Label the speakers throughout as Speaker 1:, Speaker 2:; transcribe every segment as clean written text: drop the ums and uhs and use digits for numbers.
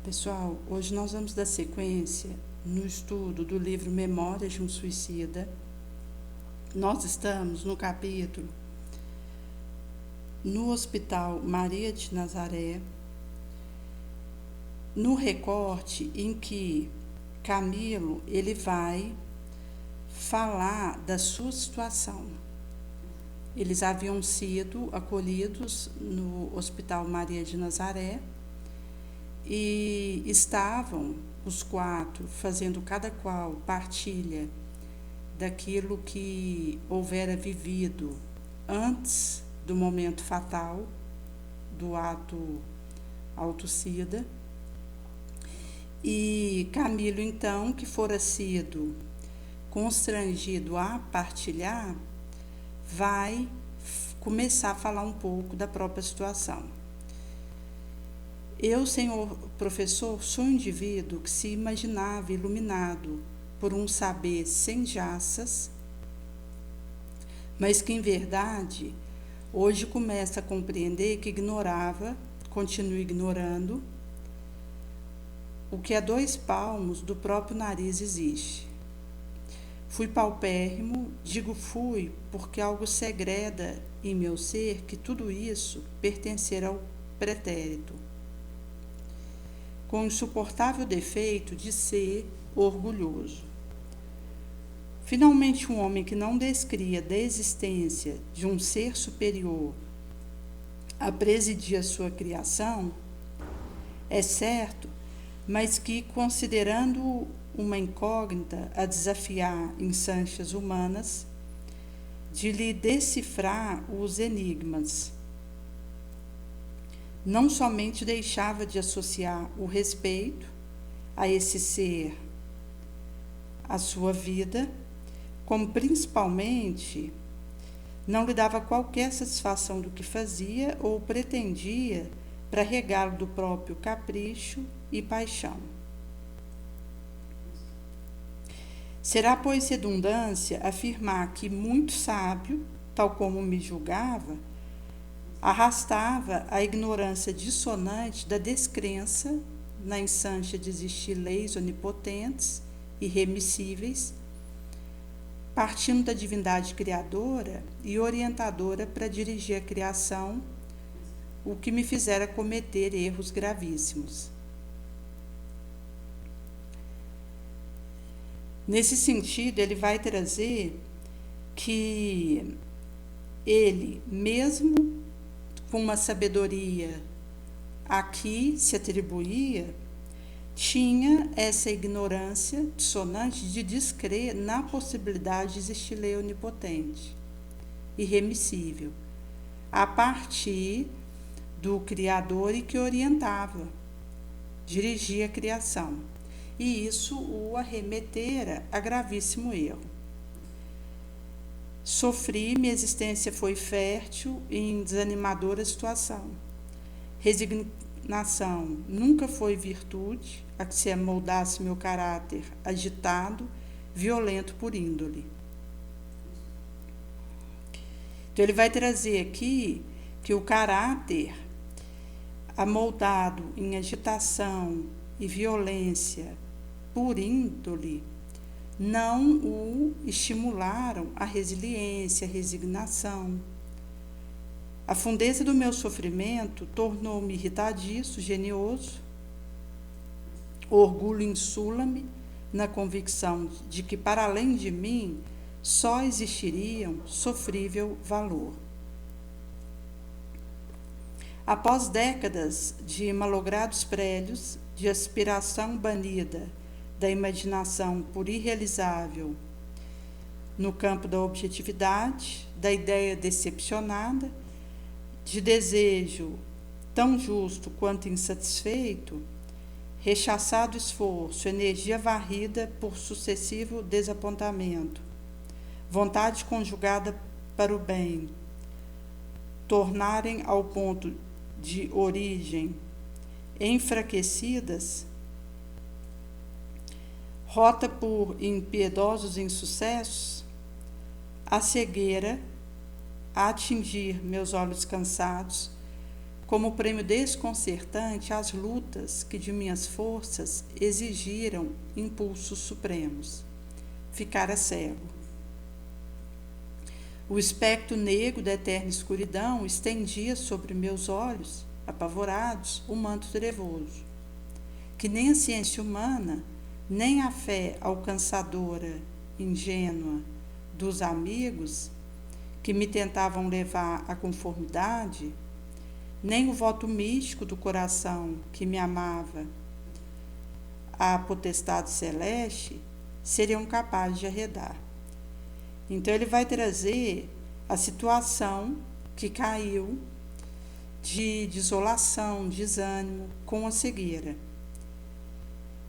Speaker 1: Pessoal, hoje nós vamos dar sequência no estudo do livro Memórias de um Suicida. Nós estamos no capítulo No Hospital Maria de Nazaré, no recorte em que Camilo ele vai falar da sua situação. Eles haviam sido acolhidos no Hospital Maria de Nazaré e estavam os quatro fazendo cada qual partilha daquilo que houvera vivido antes do momento fatal do ato autocida. E Camilo, então, que fora sido constrangido a partilhar, vai começar a falar um pouco da própria situação. Eu, senhor professor, sou um indivíduo que se imaginava iluminado por um saber sem jaças, mas que, em verdade, hoje começa a compreender que ignorava, continua ignorando, o que a 2 palmos do próprio nariz existe. Fui paupérrimo, digo fui, porque algo segreda em meu ser que tudo isso pertencer ao pretérito, com o insuportável defeito de ser orgulhoso. Finalmente, um homem que não descria da existência de um ser superior a presidir a sua criação, é certo, mas que, considerando uma incógnita a desafiar instâncias humanas, de lhe decifrar os enigmas, não somente deixava de associar o respeito a esse ser, a sua vida, como principalmente não lhe dava qualquer satisfação do que fazia ou pretendia para regá-lo do próprio capricho e paixão. Será, pois, redundância afirmar que muito sábio, tal como me julgava, arrastava a ignorância dissonante da descrença na instância de existir leis onipotentes, irremissíveis, partindo da divindade criadora e orientadora para dirigir a criação, o que me fizera cometer erros gravíssimos. Nesse sentido, ele vai trazer que ele, mesmo com uma sabedoria a que se atribuía, tinha essa ignorância dissonante de descrer na possibilidade de existir lei onipotente, irremissível, a partir do Criador e que orientava, dirigia a criação. E isso o arremetera a gravíssimo erro. Sofri, minha existência foi fértil em desanimadora situação. Resignação nunca foi virtude, a que se amoldasse meu caráter agitado, violento por índole. Então ele vai trazer aqui que o caráter amoldado em agitação e violência por índole não o estimularam a resiliência, a resignação. A fundeza do meu sofrimento tornou-me irritadiço, genioso. O orgulho insula-me na convicção de que, para além de mim, só existiriam sofrível valor. Após décadas de malogrados prédios, de aspiração banida da imaginação por irrealizável no campo da objetividade, da ideia decepcionada, de desejo tão justo quanto insatisfeito, rechaçado esforço, energia varrida por sucessivo desapontamento, vontade conjugada para o bem, tornarem ao ponto de origem enfraquecidas, rota por impiedosos insucessos, a cegueira a atingir meus olhos cansados, como prêmio desconcertante às lutas que de minhas forças exigiram impulsos supremos. Ficara cego. O espectro negro da eterna escuridão estendia sobre meus olhos, apavorados, o manto trevoso, que nem a ciência humana, nem a fé alcançadora, ingênua, dos amigos, que me tentavam levar à conformidade, nem o voto místico do coração que me amava, a potestade celeste, seriam capazes de arredar. Então ele vai trazer a situação que caiu de desolação, desânimo, com a cegueira.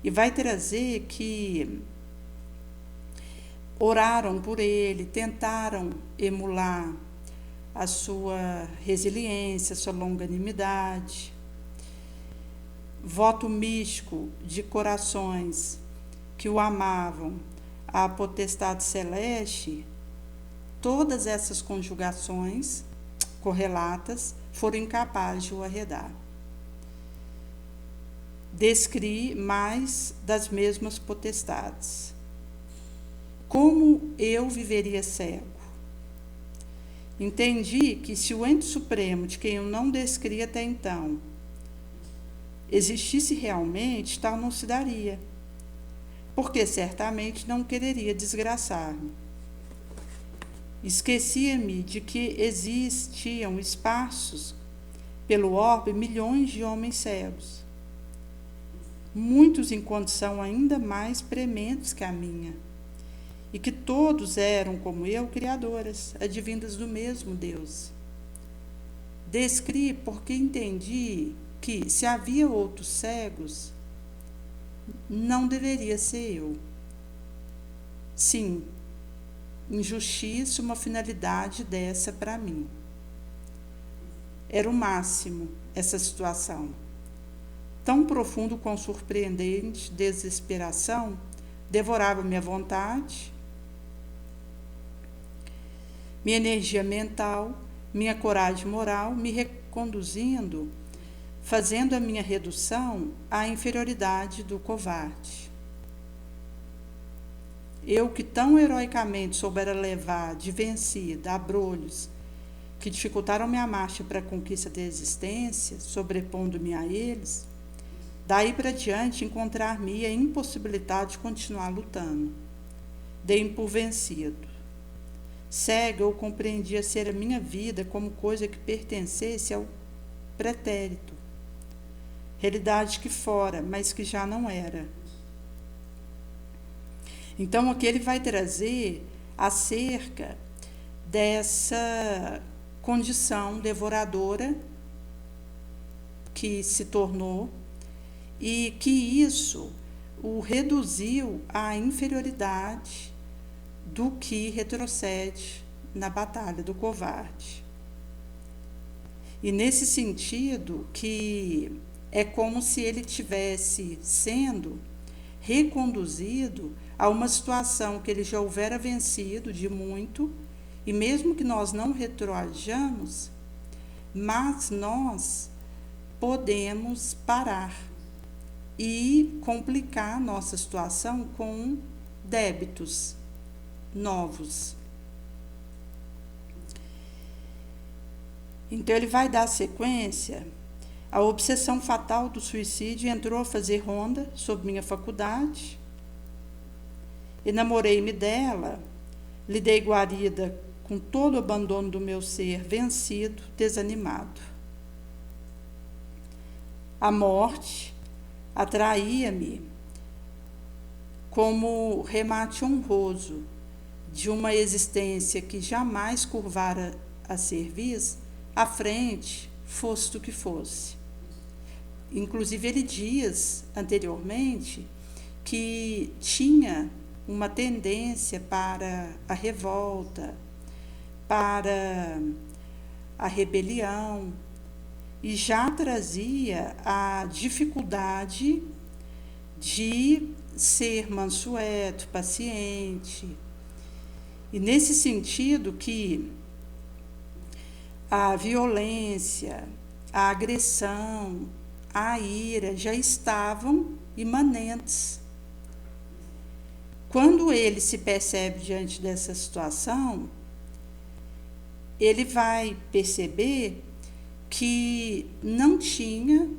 Speaker 1: E vai trazer que oraram por ele, tentaram emular a sua resiliência, a sua longanimidade. Voto místico de corações que o amavam, a potestade celeste, todas essas conjugações correlatas foram incapazes de o arredar. Descri mais das mesmas potestades. Como eu viveria cego? Entendi que se o ente supremo, de quem eu não descri até então, existisse realmente, tal não se daria, porque certamente não quereria desgraçar-me. Esquecia-me de que existiam esparsos pelo orbe milhões de homens cegos, muitos em condição ainda mais prementes que a minha, e que todos eram, como eu, criadoras, advindas do mesmo Deus. Descri porque entendi que, se havia outros cegos, não deveria ser eu. Sim, injustiça, uma finalidade dessa para mim. Era o máximo essa situação. Tão profundo quão surpreendente desesperação devorava minha vontade, minha energia mental, minha coragem moral, me reconduzindo, fazendo a minha redução à inferioridade do covarde. Eu que tão heroicamente soubera levar de vencida abrolhos que dificultaram minha marcha para a conquista da existência, sobrepondo-me a eles, daí para diante encontrar-me-ia impossibilidade de continuar lutando. Dei-me por vencido. Cega, eu compreendia ser a minha vida como coisa que pertencesse ao pretérito, realidade que fora, mas que já não era. Então, aqui ele vai trazer acerca dessa condição devoradora que se tornou e que isso o reduziu à inferioridade do que retrocede na batalha do covarde. E nesse sentido que é como se ele tivesse sendo reconduzido a uma situação que ele já houvera vencido de muito, e mesmo que nós não retroajamos, mas nós podemos parar e complicar nossa situação com débitos novos. Então ele vai dar sequência. A obsessão fatal do suicídio entrou a fazer ronda sobre minha faculdade. Enamorei-me dela, lhe dei guarida com todo o abandono do meu ser, vencido, desanimado. A morte atraía-me como remate honroso de uma existência que jamais curvara a serviço, à frente, fosse o que fosse. Inclusive, ele diz anteriormente que tinha uma tendência para a revolta, para a rebelião, e já trazia a dificuldade de ser mansueto, paciente. E nesse sentido que a violência, a agressão, a ira já estavam imanentes. Quando ele se percebe diante dessa situação, ele vai perceber que não tinha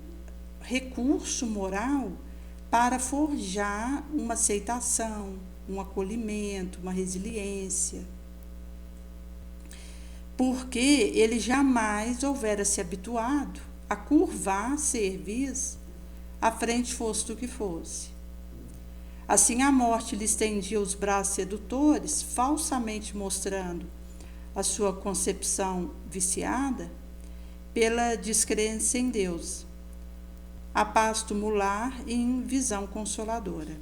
Speaker 1: recurso moral para forjar uma aceitação, um acolhimento, uma resiliência, porque ele jamais houvera se habituado a curvar cerviz à frente fosse do que fosse. Assim a morte lhe estendia os braços sedutores, falsamente mostrando a sua concepção viciada pela descrença em Deus, a paz tumular em visão consoladora.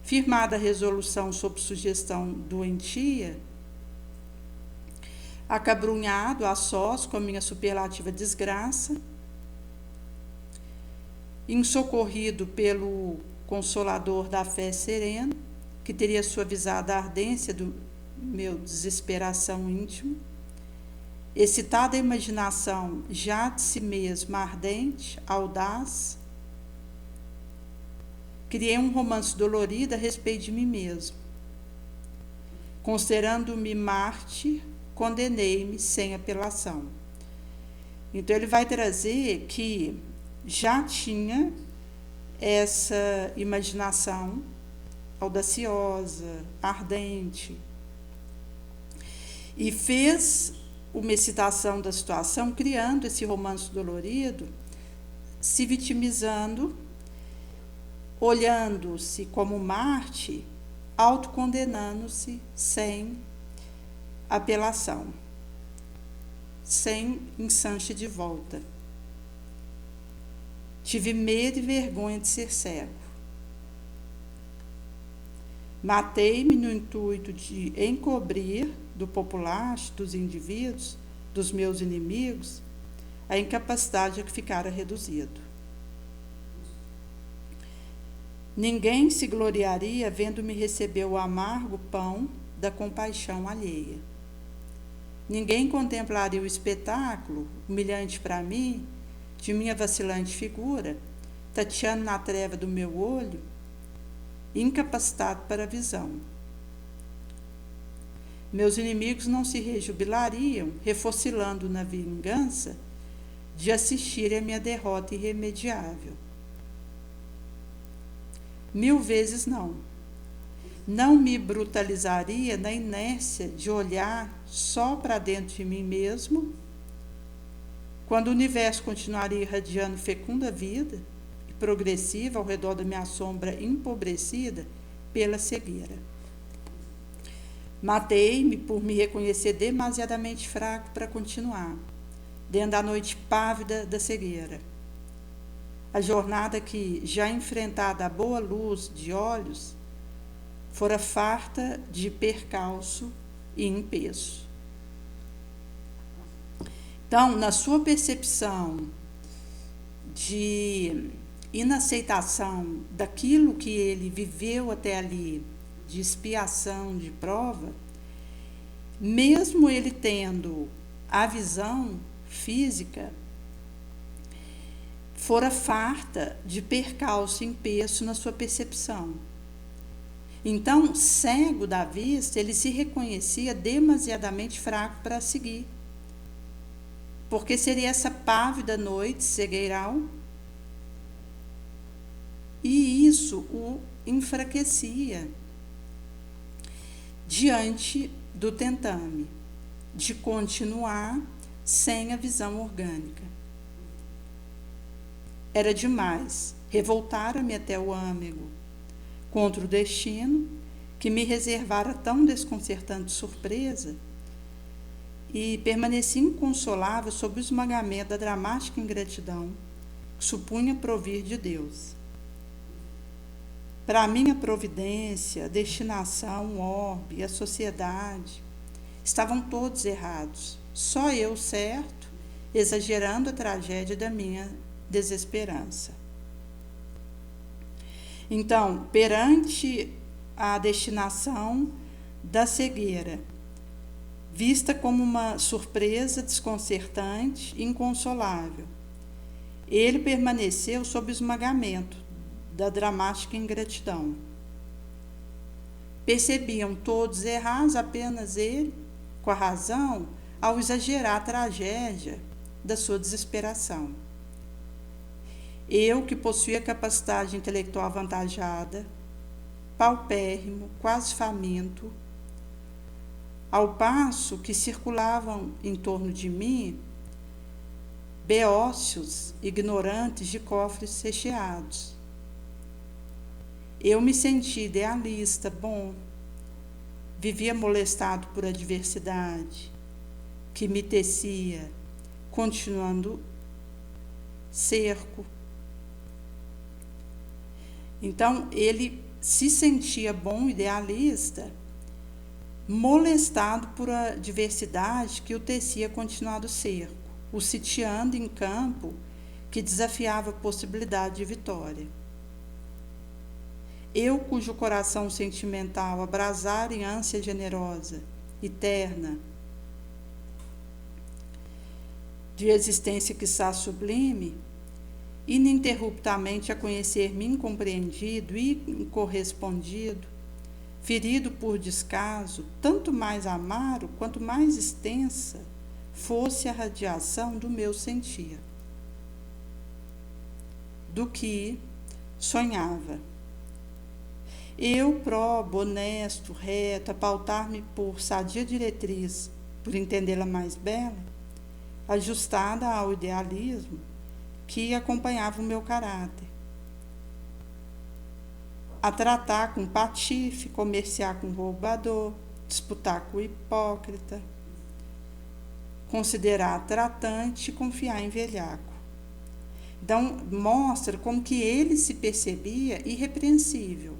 Speaker 1: Firmada a resolução sob sugestão doentia, acabrunhado a sós com a minha superlativa desgraça, insocorrido pelo Consolador da fé serena, que teria suavizado a ardência do meu desesperação íntimo, excitada a imaginação já de si mesma ardente, audaz, criei um romance dolorido a respeito de mim mesmo. Considerando-me mártir, condenei-me sem apelação. Então ele vai trazer que já tinha essa imaginação audaciosa, ardente, e fez uma excitação da situação, criando esse romance dolorido, se vitimizando, olhando-se como mártir, autocondenando-se sem apelação, sem ensanche de volta. Tive medo e vergonha de ser cego. Matei-me no intuito de encobrir do populacho, dos indivíduos, dos meus inimigos, a incapacidade a que ficara reduzido. Ninguém se gloriaria vendo-me receber o amargo pão da compaixão alheia. Ninguém contemplaria o espetáculo, humilhante para mim, de minha vacilante figura, tateando na treva do meu olho, incapacitado para a visão. Meus inimigos não se rejubilariam, refocilando na vingança, de assistirem a minha derrota irremediável. 1000 vezes não. Não me brutalizaria na inércia de olhar só para dentro de mim mesmo, quando o universo continuaria irradiando fecunda vida e progressiva ao redor da minha sombra empobrecida pela cegueira. Matei-me por me reconhecer demasiadamente fraco para continuar, dentro da noite pávida da cegueira. A jornada que, já enfrentada à boa luz de olhos, fora farta de percalço e empeço. Então, na sua percepção de inaceitação daquilo que ele viveu até ali, de expiação, de prova, mesmo ele tendo a visão física, fora farta de percalço e empeço na sua percepção. Então, cego da vista, ele se reconhecia demasiadamente fraco para seguir, porque seria essa pávida noite cegueiral, e isso o enfraquecia diante do tentame de continuar sem a visão orgânica. Era demais, revoltara-me até o âmago contra o destino que me reservara tão desconcertante surpresa, e permaneci inconsolável sob o esmagamento da dramática ingratidão que supunha provir de Deus. Para mim, a providência, a destinação, o orbe, a sociedade, estavam todos errados. Só eu certo, exagerando a tragédia da minha desesperança. Então, perante a destinação da cegueira, vista como uma surpresa desconcertante e inconsolável. Ele permaneceu sob o esmagamento da dramática ingratidão. Percebiam todos errados, apenas ele, com a razão, ao exagerar a tragédia da sua desesperação. Eu, que possuía capacidade intelectual avantajada, paupérrimo, quase faminto, ao passo que circulavam em torno de mim beócios ignorantes de cofres recheados. Eu me senti idealista, bom, vivia molestado por adversidade, que me tecia, continuando cerco. Então, ele se sentia bom, idealista, molestado por adversidade que o tecia continuado cerco, o sitiando em campo que desafiava a possibilidade de vitória. Eu, cujo coração sentimental abrasara em ânsia generosa, eterna, de existência quiçá sublime, ininterruptamente a conhecer-me incompreendido e incorrespondido, ferido por descaso, tanto mais amaro quanto mais extensa fosse a radiação do meu sentir, do que sonhava. Eu, probo, honesto, reto, a pautar-me por sadia diretriz, por entendê-la mais bela, ajustada ao idealismo que acompanhava o meu caráter, a tratar com patife, comerciar com roubador, disputar com hipócrita, considerar tratante e confiar em velhaco. Então, mostra como que ele se percebia irrepreensível.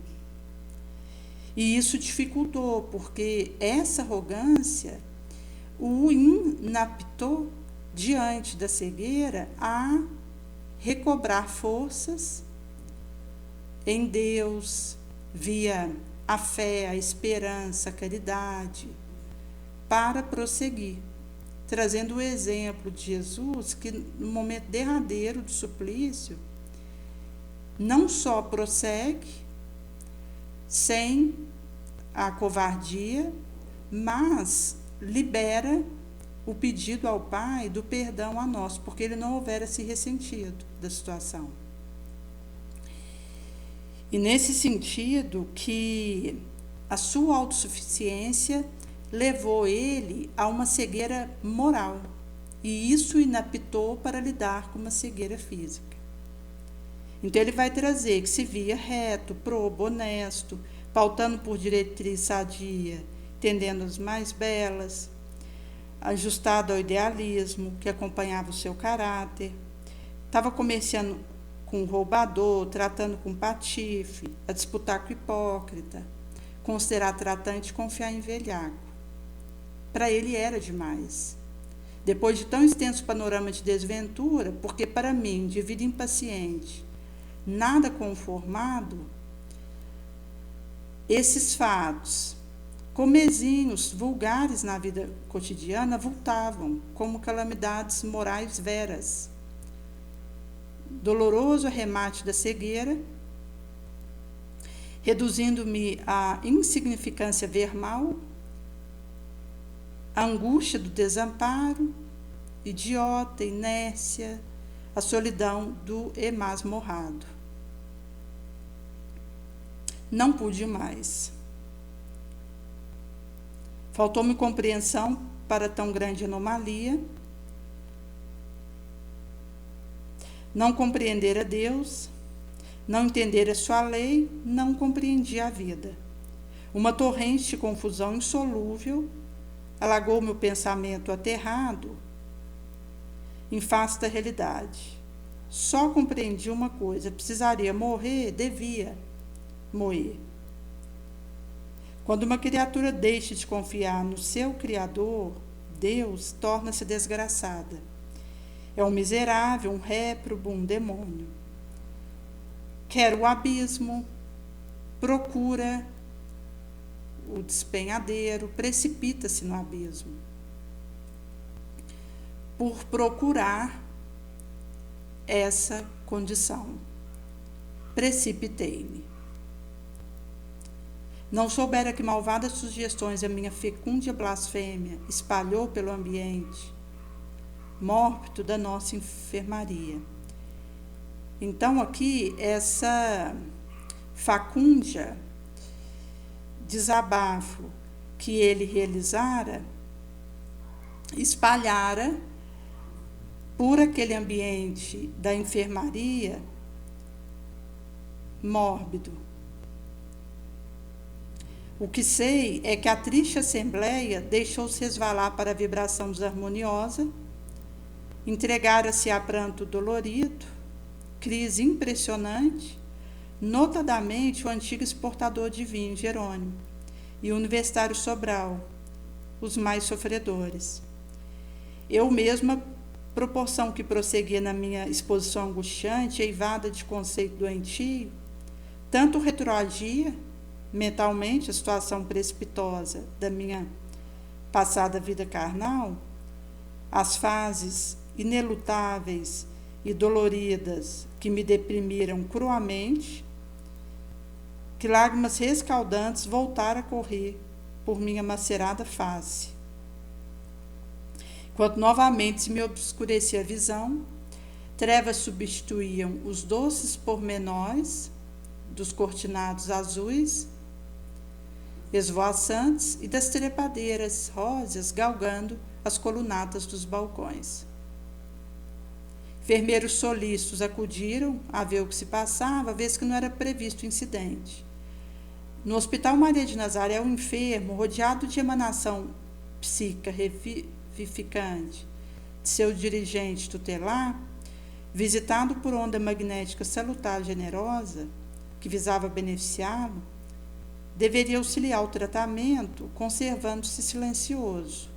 Speaker 1: E isso dificultou, porque essa arrogância o inaptou diante da cegueira a recobrar forças em Deus, via a fé, a esperança, a caridade, para prosseguir, trazendo o exemplo de Jesus, que no momento derradeiro do suplício, não só prossegue sem a covardia, mas libera o pedido ao Pai do perdão a nós, porque ele não houvera se ressentido da situação. E nesse sentido que a sua autossuficiência levou ele a uma cegueira moral, e isso o inaptou para lidar com uma cegueira física. Então ele vai trazer que se via reto, probo, honesto, pautando por diretriz sadia, tendendo as mais belas, ajustado ao idealismo que acompanhava o seu caráter, estava comerciando com roubador, tratando com patife, a disputar com hipócrita, considerar tratante e confiar em velhaco. Para ele era demais. Depois de tão extenso panorama de desventura, porque para mim, indivíduo impaciente, nada conformado, esses fatos, comezinhos, vulgares na vida cotidiana, avultavam como calamidades morais veras. Doloroso arremate da cegueira, reduzindo-me à insignificância vermal, a angústia do desamparo, idiota, inércia, a solidão do emasmorrado. Não pude mais. Faltou-me compreensão para tão grande anomalia. Não compreender a Deus, não entender a sua lei, não compreendi a vida. Uma torrente de confusão insolúvel alagou meu pensamento aterrado em face da realidade. Só compreendi uma coisa: precisaria morrer, devia morrer. Quando uma criatura deixa de confiar no seu Criador, Deus, torna-se desgraçada. É um miserável, um réprobo, um demônio. Quer o abismo, procura o despenhadeiro, precipita-se no abismo. Por procurar essa condição, precipitei-me. Não soubera que malvadas sugestões a minha fecúndia blasfêmia espalhou pelo ambiente mórbido da nossa enfermaria. Então, aqui, essa facúndia desabafo que ele realizara, espalhara por aquele ambiente da enfermaria mórbido. O que sei é que a triste assembleia deixou-se resvalar para a vibração desarmoniosa, entregara-se a pranto dolorido, crise impressionante, notadamente o antigo exportador de vinho Jerônimo e o universitário Sobral, os mais sofredores. Eu mesma, proporção que prosseguia na minha exposição angustiante, eivada de conceito doentio, tanto retroagia mentalmente a situação precipitosa da minha passada vida carnal, as fases inelutáveis e doloridas que me deprimiram cruamente, que lágrimas rescaldantes voltaram a correr por minha macerada face. Quando novamente se me obscurecia a visão, trevas substituíam os doces pormenores dos cortinados azuis, esvoaçantes, e das trepadeiras róseas galgando as colunatas dos balcões. Enfermeiros solícitos acudiram a ver o que se passava, vez que não era previsto o incidente. No Hospital Maria de Nazaré, um enfermo, rodeado de emanação psíquica revivificante de seu dirigente tutelar, visitado por onda magnética salutar generosa, que visava beneficiá-lo, deveria auxiliar o tratamento, conservando-se silencioso,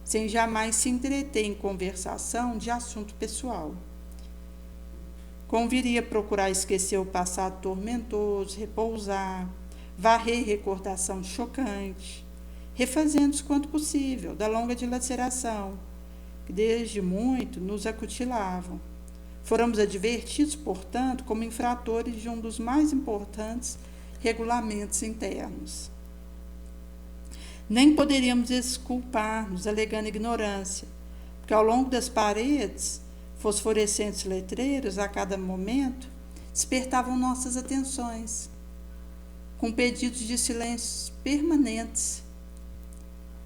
Speaker 1: sem jamais se entreter em conversação de assunto pessoal. Conviria procurar esquecer o passado tormentoso, repousar, varrer recordação chocante, refazendo-se quanto possível da longa dilaceração, que desde muito nos acutilavam. Fomos advertidos, portanto, como infratores de um dos mais importantes regulamentos internos. Nem poderíamos exculpar-nos, alegando ignorância, porque ao longo das paredes, fosforescentes letreiros, a cada momento, despertavam nossas atenções, com pedidos de silêncios permanentes.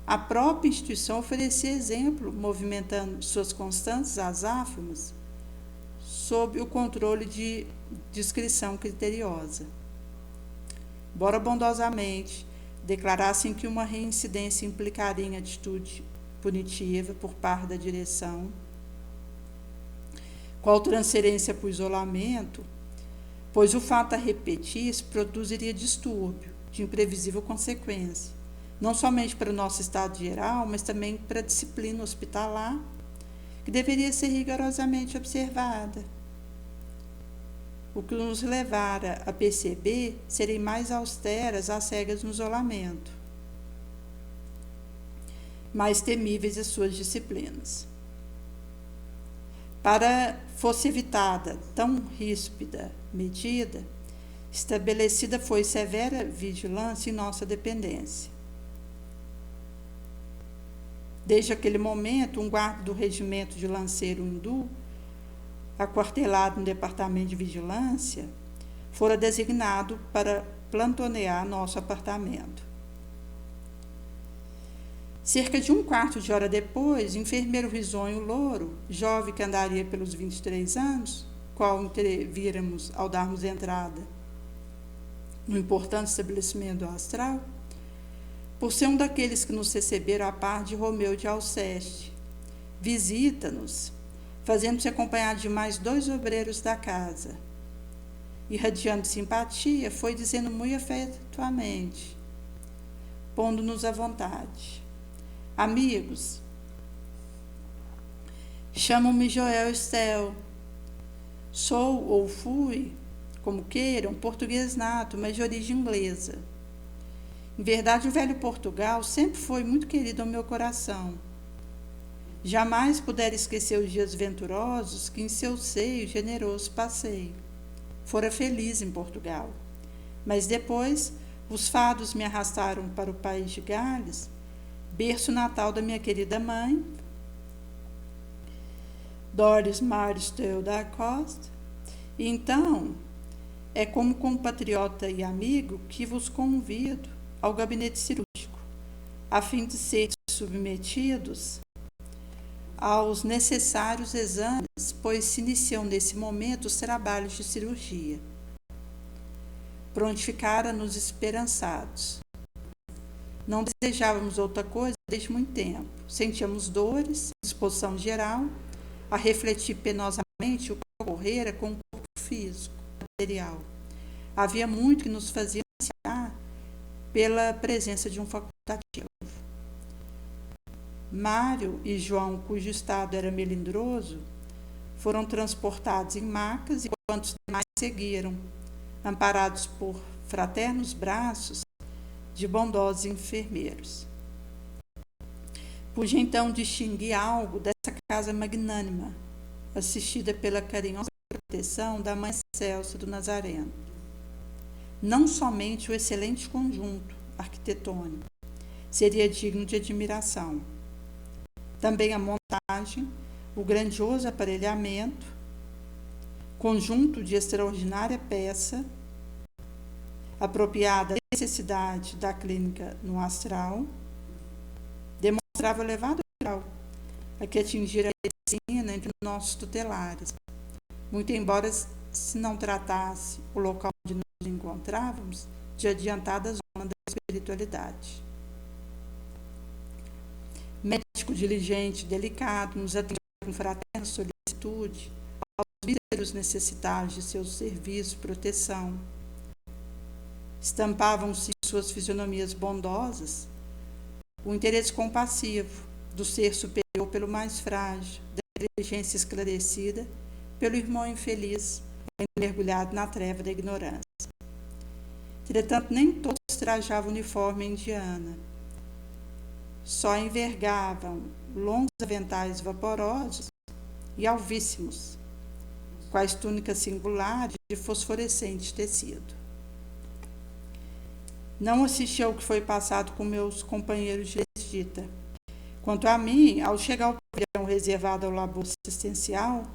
Speaker 1: A própria instituição oferecia exemplo, movimentando suas constantes azáfamas, sob o controle de discrição criteriosa. Embora bondosamente declarassem que uma reincidência implicaria em atitude punitiva por parte da direção, qual transferência para o isolamento, pois o fato a repetir-se produziria distúrbio de imprevisível consequência, não somente para o nosso estado geral, mas também para a disciplina hospitalar, que deveria ser rigorosamente observada. O que nos levara a perceber serem mais austeras as regras no isolamento, mais temíveis as suas disciplinas. Para fosse evitada tão ríspida medida, estabelecida foi severa vigilância em nossa dependência. Desde aquele momento, um guarda do regimento de lanceiro hindu, aquartelado no departamento de vigilância, fora designado para plantonear nosso apartamento. Cerca de um quarto de hora depois, o enfermeiro risonho louro, jovem que andaria pelos 23 anos, qual entrevíramos ao darmos entrada no importante estabelecimento do astral, por ser um daqueles que nos receberam a par de Romeu de Alceste, visita-nos, fazendo-se acompanhar de mais 2 obreiros da casa. Irradiando simpatia, foi dizendo muito afetuosamente, pondo-nos à vontade: amigos, chamo-me Joel Estel. Sou ou fui, como queiram, português nato, mas de origem inglesa. Em verdade, o velho Portugal sempre foi muito querido ao meu coração. Jamais pudera esquecer os dias venturosos que em seu seio generoso passei. Fora feliz em Portugal. Mas depois, os fados me arrastaram para o país de Gales, berço natal da minha querida mãe, Doris Marstel da Costa. E então, é como compatriota e amigo que vos convido ao gabinete cirúrgico, a fim de ser submetidos aos necessários exames, pois se iniciam nesse momento os trabalhos de cirurgia. Prontificara-nos esperançados. Não desejávamos outra coisa desde muito tempo. Sentíamos dores, disposição geral, a refletir penosamente o que ocorrera com o corpo físico, material. Havia muito que nos fazia ansiar pela presença de um facultativo. Mário e João, cujo estado era melindroso, foram transportados em macas, enquanto os demais seguiram, amparados por fraternos braços de bondosos enfermeiros. Pude então distinguir algo dessa casa magnânima, assistida pela carinhosa proteção da Mãe Excelsa do Nazareno. Não somente o excelente conjunto arquitetônico seria digno de admiração, também a montagem, o grandioso aparelhamento, conjunto de extraordinária peça, apropriada à necessidade da clínica no astral, demonstrava elevado grau a que atingira a medicina entre nossos tutelares. Muito embora se não tratasse o local onde nos encontrávamos de adiantada zona da espiritualidade. Médico diligente, delicado, nos atendeu com fraterna solicitude aos míseros necessitados de seu serviço e proteção. Estampavam-se em suas fisionomias bondosas o interesse compassivo do ser superior pelo mais frágil, da inteligência esclarecida pelo irmão infeliz, mergulhado na treva da ignorância. Entretanto, nem todos trajavam uniforme indiana. Só envergavam longos aventais vaporosos e alvíssimos, quais túnicas singulares de fosforescente tecido. Não assisti ao que foi passado com meus companheiros de visita. Quanto a mim, ao chegar ao pavilhão reservado ao labor assistencial,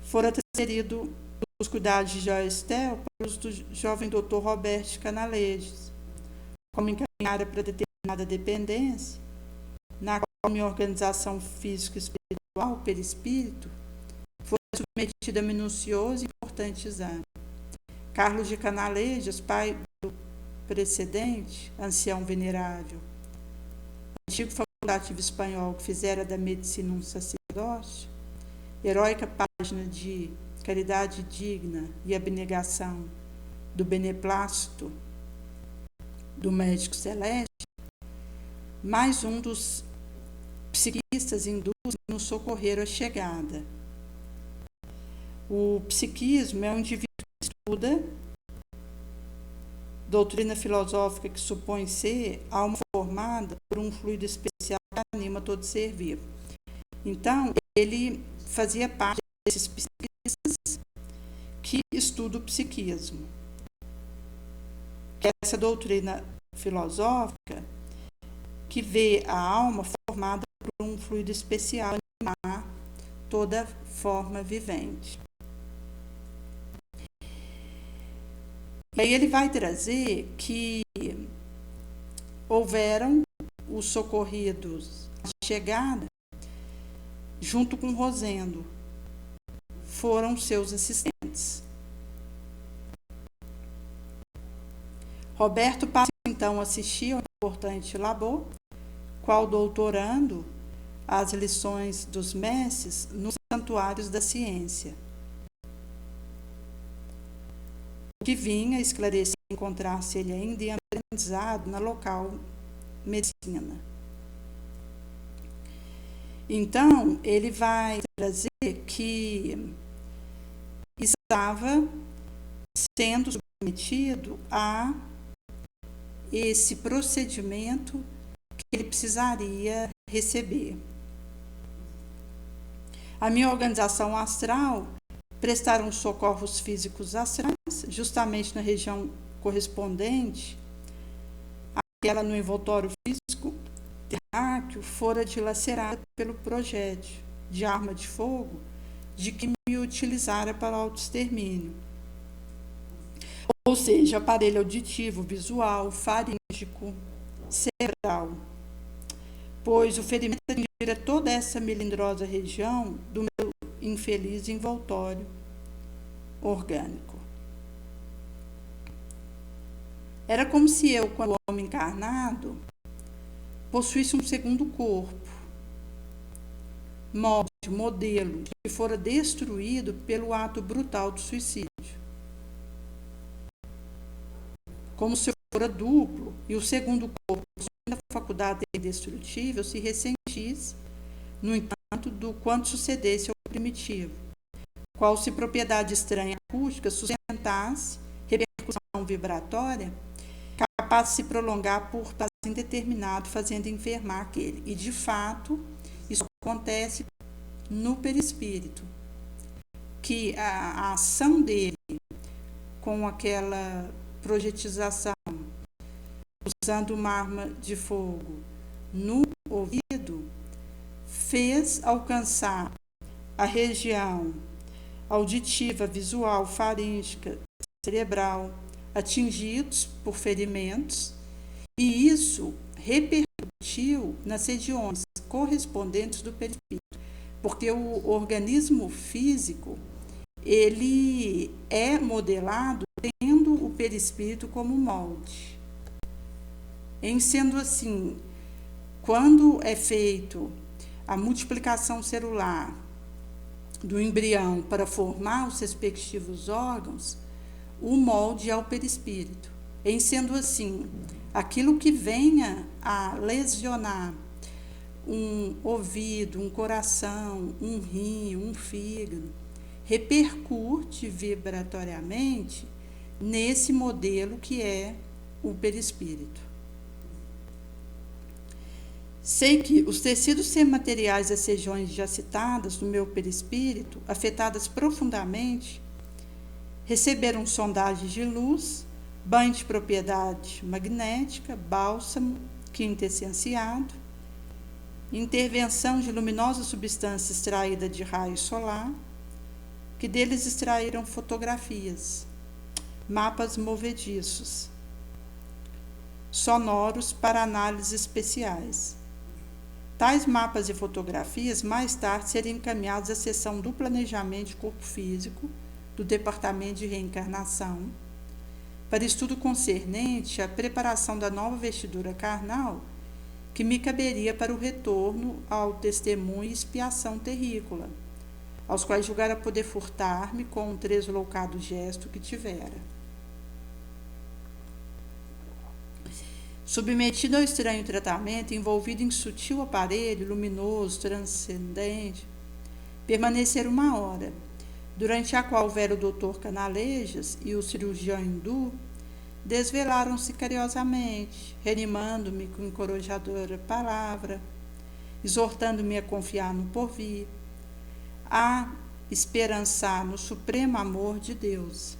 Speaker 1: fora transferido os cuidados de Joestel para os do jovem doutor Roberto Canaleges, como encaminhara para determinada dependência, na qual minha organização físico-espiritual, perispírito, foi submetida a minucioso e importante exame. Carlos de Canalejas, pai do precedente, ancião venerável, antigo facultativo espanhol que fizera da medicina um sacerdócio, heróica página de caridade digna e abnegação do beneplácito do médico celeste, mais um dos psiquistas hindus que nos socorreram à chegada. O psiquismo é um indivíduo que estuda doutrina filosófica que supõe ser alma formada por um fluido especial que anima todo ser vivo. Então, ele fazia parte desses psiquistas que estudam o psiquismo. Essa doutrina filosófica que vê a alma formada por um fluido especial a animar toda forma vivente. E aí ele vai trazer que houveram os socorridos à chegada, junto com Rosendo, foram seus assistentes. Roberto passa então a assistir ao importante labor, qual doutorando as lições dos mestres nos santuários da ciência, que vinha esclarecer e encontrar-se ele ainda em aprendizado na local medicina. Então, ele vai trazer que estava sendo submetido a esse procedimento que ele precisaria receber. A minha organização astral prestaram socorros físicos astrais, justamente na região correspondente àquela no envoltório físico terráqueo, fora dilacerada pelo projétil de arma de fogo de que me utilizara para o autoextermínio. Ou seja, aparelho auditivo, visual, faríngico, cerebral. Pois o ferimento atingira toda essa melindrosa região do meu infeliz envoltório orgânico. Era como se eu, quando homem encarnado, possuísse um segundo corpo, molde, modelo, que fora destruído pelo ato brutal do suicídio. Como se eu fora duplo e o segundo corpo, da faculdade indestrutível, se ressentisse, no entanto, do quanto sucedesse ao primitivo, qual se propriedade estranha acústica sustentasse repercussão vibratória capaz de se prolongar por prazo indeterminado, fazendo enfermar aquele. E, de fato, isso acontece no perispírito, que a ação dele com aquela projetização, usando uma arma de fogo no ouvido, fez alcançar a região auditiva, visual, faríngica, cerebral, atingidos por ferimentos, e isso repercutiu nas regiões correspondentes do perispírito, porque o organismo físico, ele é modelado tendo o perispírito como molde. Em sendo assim, quando é feito a multiplicação celular do embrião para formar os respectivos órgãos, o molde é o perispírito. Em sendo assim, aquilo que venha a lesionar um ouvido, um coração, um rim, um fígado, repercute vibratoriamente nesse modelo que é o perispírito. Sei que os tecidos semimateriais das regiões já citadas do meu perispírito, afetadas profundamente, receberam sondagens de luz, banho de propriedade magnética, bálsamo quintessenciado, intervenção de luminosa substância extraída de raio solar, que deles extraíram fotografias, mapas movediços, sonoros para análises especiais. Tais mapas e fotografias mais tarde seriam encaminhados à seção do planejamento de corpo físico do Departamento de Reencarnação, para estudo concernente à preparação da nova vestidura carnal que me caberia para o retorno ao testemunho e expiação terrícola, aos quais julgara poder furtar-me com um tresloucado gesto que tivera. Submetido ao estranho tratamento, envolvido em sutil aparelho luminoso, transcendente, permanecer 1 hora, durante a qual o velho doutor Canalejas e o cirurgião hindu desvelaram-se carinhosamente, reanimando-me com encorajadora palavra, exortando-me a confiar no porvir, a esperançar no supremo amor de Deus.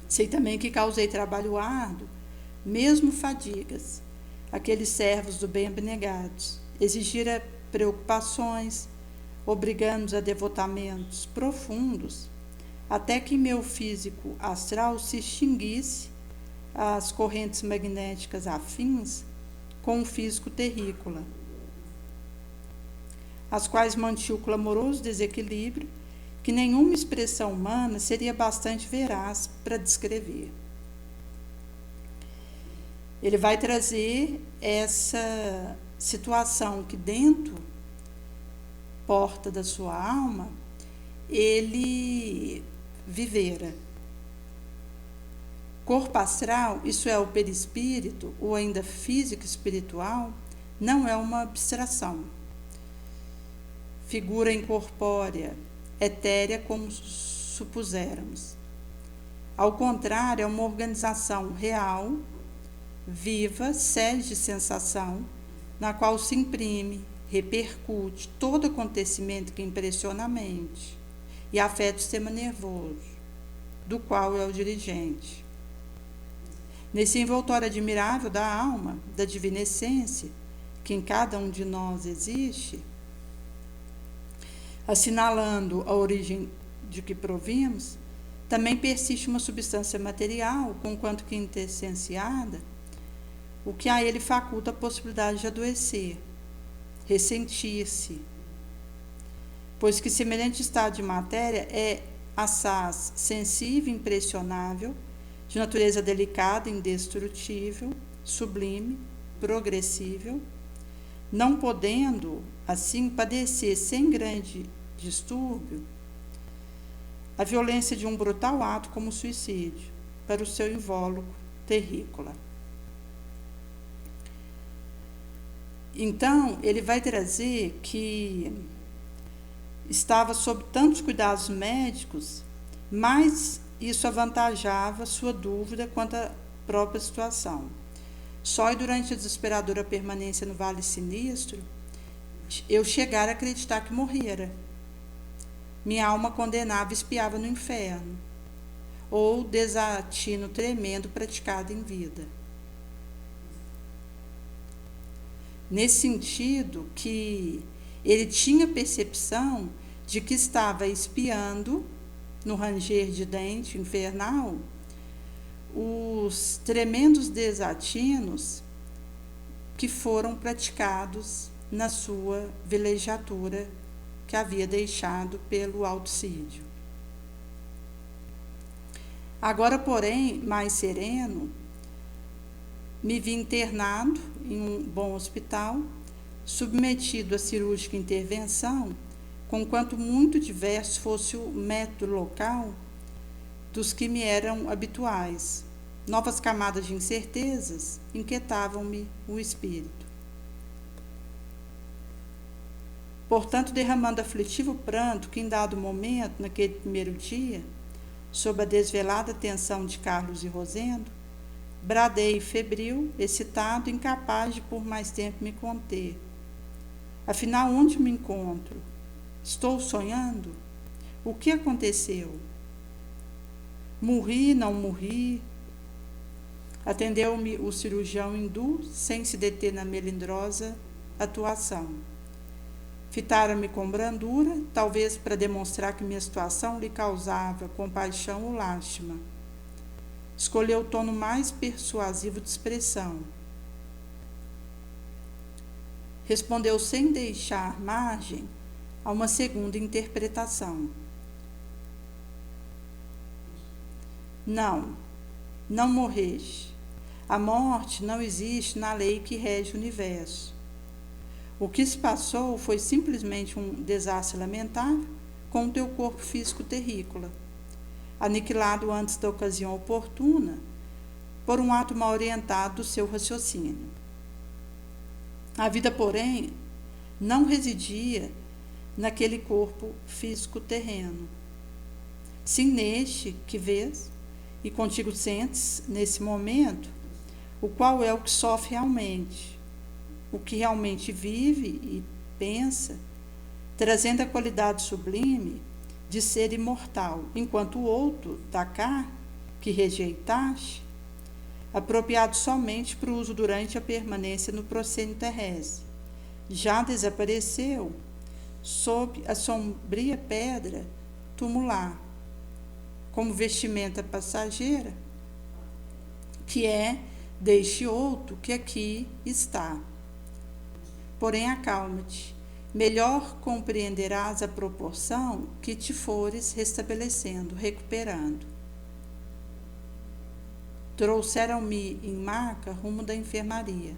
Speaker 1: Sei também que causei trabalho árduo, mesmo fadigas, aqueles servos do bem abnegados, exigira preocupações, obrigando-os a devotamentos profundos, até que meu físico astral se extinguisse as correntes magnéticas afins com o físico terrícola, as quais mantinha o clamoroso desequilíbrio que nenhuma expressão humana seria bastante veraz para descrever. Ele vai trazer essa situação que dentro porta da sua alma ele vivera. Corpo astral, isso é o perispírito, ou ainda físico espiritual, não é uma abstração. Figura incorpórea, etérea como supuséramos. Ao contrário, é uma organização real, viva sede de sensação, na qual se imprime, repercute todo acontecimento que impressiona a mente e afeta o sistema nervoso, do qual é o dirigente. Nesse envoltório admirável da alma, da divina essência, que em cada um de nós existe, assinalando a origem de que provimos, também persiste uma substância material, conquanto que intessenciada, o que a ele faculta a possibilidade de adoecer, ressentir-se, pois que semelhante estado de matéria é assaz sensível e impressionável, de natureza delicada, indestrutível, sublime, progressível, não podendo, assim, padecer sem grande distúrbio a violência de um brutal ato como o suicídio, para o seu invólucro terrícola. Então, ele vai trazer que estava sob tantos cuidados médicos, mas isso avantajava sua dúvida quanto à própria situação. Só durante a desesperadora permanência no Vale Sinistro, eu chegar a acreditar que morrera. Minha alma condenava espiava no inferno, ou desatino tremendo praticado em vida. Nesse sentido que ele tinha percepção de que estava espiando, no ranger de dente infernal, os tremendos desatinos que foram praticados na sua velejatura que havia deixado pelo auxídio. Agora, porém, mais sereno, me vi internado em um bom hospital, submetido a cirúrgica intervenção, conquanto muito diverso fosse o método local dos que me eram habituais. Novas camadas de incertezas inquietavam-me o espírito. Portanto, derramando aflitivo pranto que em dado momento, naquele primeiro dia, sob a desvelada atenção de Carlos e Rosendo, bradei febril, excitado, incapaz de por mais tempo me conter. Afinal, onde me encontro? Estou sonhando? O que aconteceu? Morri, não morri? Atendeu-me o cirurgião hindu, sem se deter na melindrosa atuação. Fitara-me com brandura, talvez para demonstrar que minha situação lhe causava compaixão ou lástima. Escolheu o tono mais persuasivo de expressão. Respondeu sem deixar margem a uma segunda interpretação. Não, não morreste. A morte não existe na lei que rege o universo. O que se passou foi simplesmente um desastre lamentável com o teu corpo físico terrícola, aniquilado antes da ocasião oportuna por um ato mal orientado do seu raciocínio. A vida, porém, não residia naquele corpo físico terreno. Sim, neste que vês e contigo sentes nesse momento, o qual é o que sofre realmente, o que realmente vive e pensa, trazendo a qualidade sublime de ser imortal, enquanto o outro, da carne, que rejeitaste, apropriado somente para o uso durante a permanência no proscênio terrestre, já desapareceu sob a sombria pedra tumular, como vestimenta passageira, que é deste outro que aqui está. Porém, acalma-te, melhor compreenderás a proporção que te fores restabelecendo, recuperando. Trouxeram-me em maca rumo da enfermaria.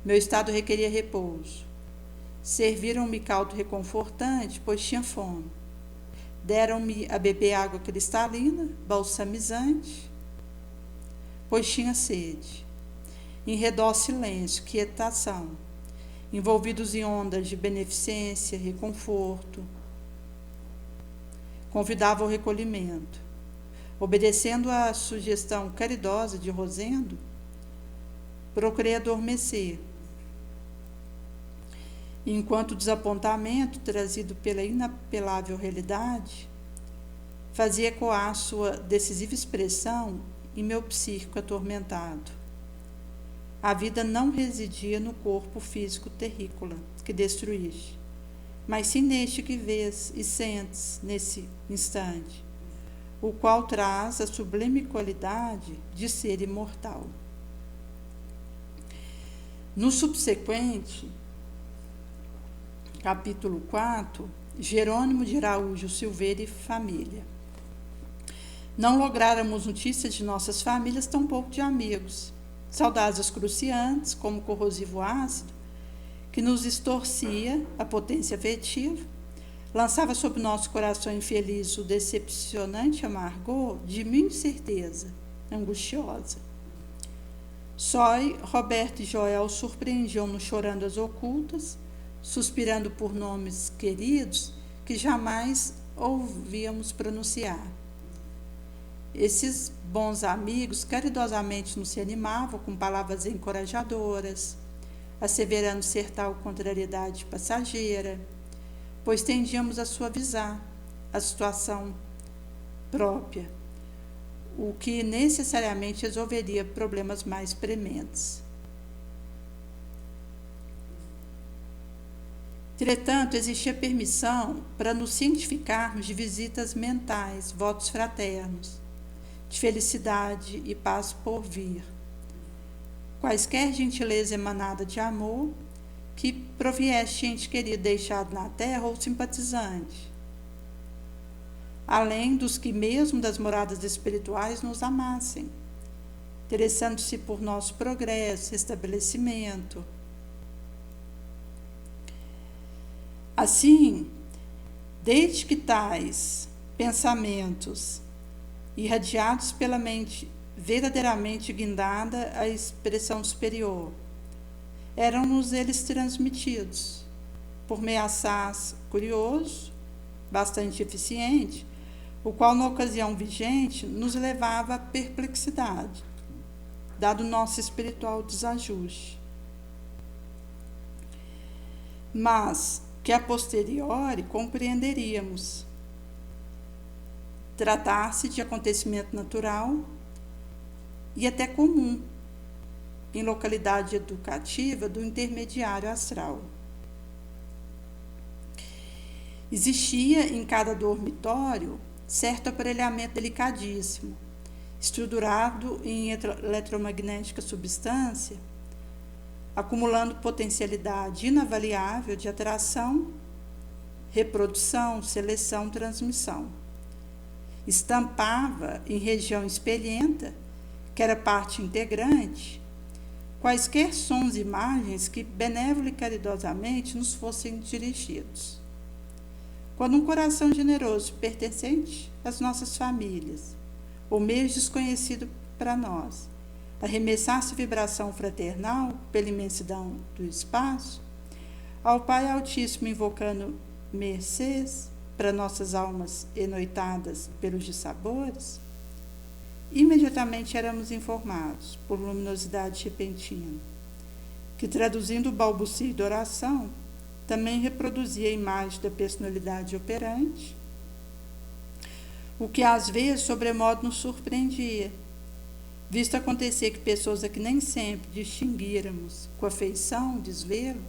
Speaker 1: Meu estado requeria repouso. Serviram-me caldo reconfortante, pois tinha fome. Deram-me a beber água cristalina, balsamizante, pois tinha sede. Em redor silêncio, quietação, envolvidos em ondas de beneficência, reconforto. Convidava ao recolhimento. Obedecendo à sugestão caridosa de Rosendo, procurei adormecer. Enquanto o desapontamento, trazido pela inapelável realidade, fazia ecoar sua decisiva expressão em meu psíquico atormentado. A vida não residia no corpo físico terrícola que destruíste, mas sim neste que vês e sentes nesse instante, o qual traz a sublime qualidade de ser imortal. No subsequente, capítulo 4, Jerônimo de Araújo Silveira e família. Não lográramos notícias de nossas famílias, tampouco de amigos. Saudades cruciantes, como corrosivo ácido, que nos extorcia a potência afetiva, lançava sobre nosso coração infeliz o decepcionante amargor de mil incerteza, angustiosa. Só Roberto e Joel surpreendiam-nos chorando as ocultas, suspirando por nomes queridos que jamais ouvíamos pronunciar. Esses bons amigos caridosamente nos animavam com palavras encorajadoras, asseverando ser tal contrariedade passageira, pois tendíamos a suavizar a situação própria, o que necessariamente resolveria problemas mais prementes. Entretanto, existia permissão para nos cientificarmos de visitas mentais, votos fraternos, de felicidade e paz por vir, quaisquer gentileza emanada de amor que provieste ente querido deixado na terra ou simpatizante, além dos que mesmo das moradas espirituais nos amassem, interessando-se por nosso progresso, restabelecimento. Assim, desde que tais pensamentos, irradiados pela mente verdadeiramente guindada à expressão superior, eram-nos eles transmitidos, por meio assaz curioso, bastante eficiente, o qual, na ocasião vigente, nos levava à perplexidade, dado o nosso espiritual desajuste. Mas que a posteriori compreenderíamos tratar-se de acontecimento natural e até comum em localidade educativa do intermediário astral. Existia em cada dormitório certo aparelhamento delicadíssimo, estruturado em eletromagnética substância, acumulando potencialidade inavaliável de atração, reprodução, seleção, transmissão. Estampava em região espelhenta, que era parte integrante, quaisquer sons e imagens que benévola e caridosamente nos fossem dirigidos. Quando um coração generoso pertencente às nossas famílias, ou meio desconhecido para nós, arremessasse vibração fraternal pela imensidão do espaço, ao Pai Altíssimo invocando mercês para nossas almas enoitadas pelos dissabores, imediatamente éramos informados por luminosidade repentina, que, traduzindo o balbucio da oração, também reproduzia a imagem da personalidade operante, o que às vezes sobremodo nos surpreendia, visto acontecer que pessoas a que nem sempre distinguíramos com afeição, desvelo,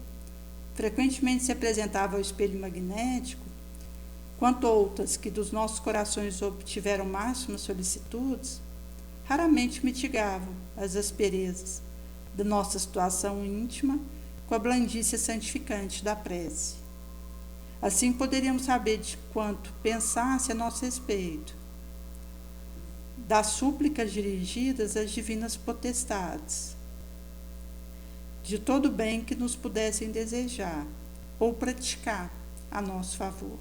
Speaker 1: frequentemente se apresentavam ao espelho magnético, quanto outras que dos nossos corações obtiveram máximas solicitudes, raramente mitigavam as asperezas da nossa situação íntima com a blandícia santificante da prece. Assim poderíamos saber de quanto pensasse a nosso respeito, das súplicas dirigidas às divinas potestades, de todo o bem que nos pudessem desejar ou praticar a nosso favor.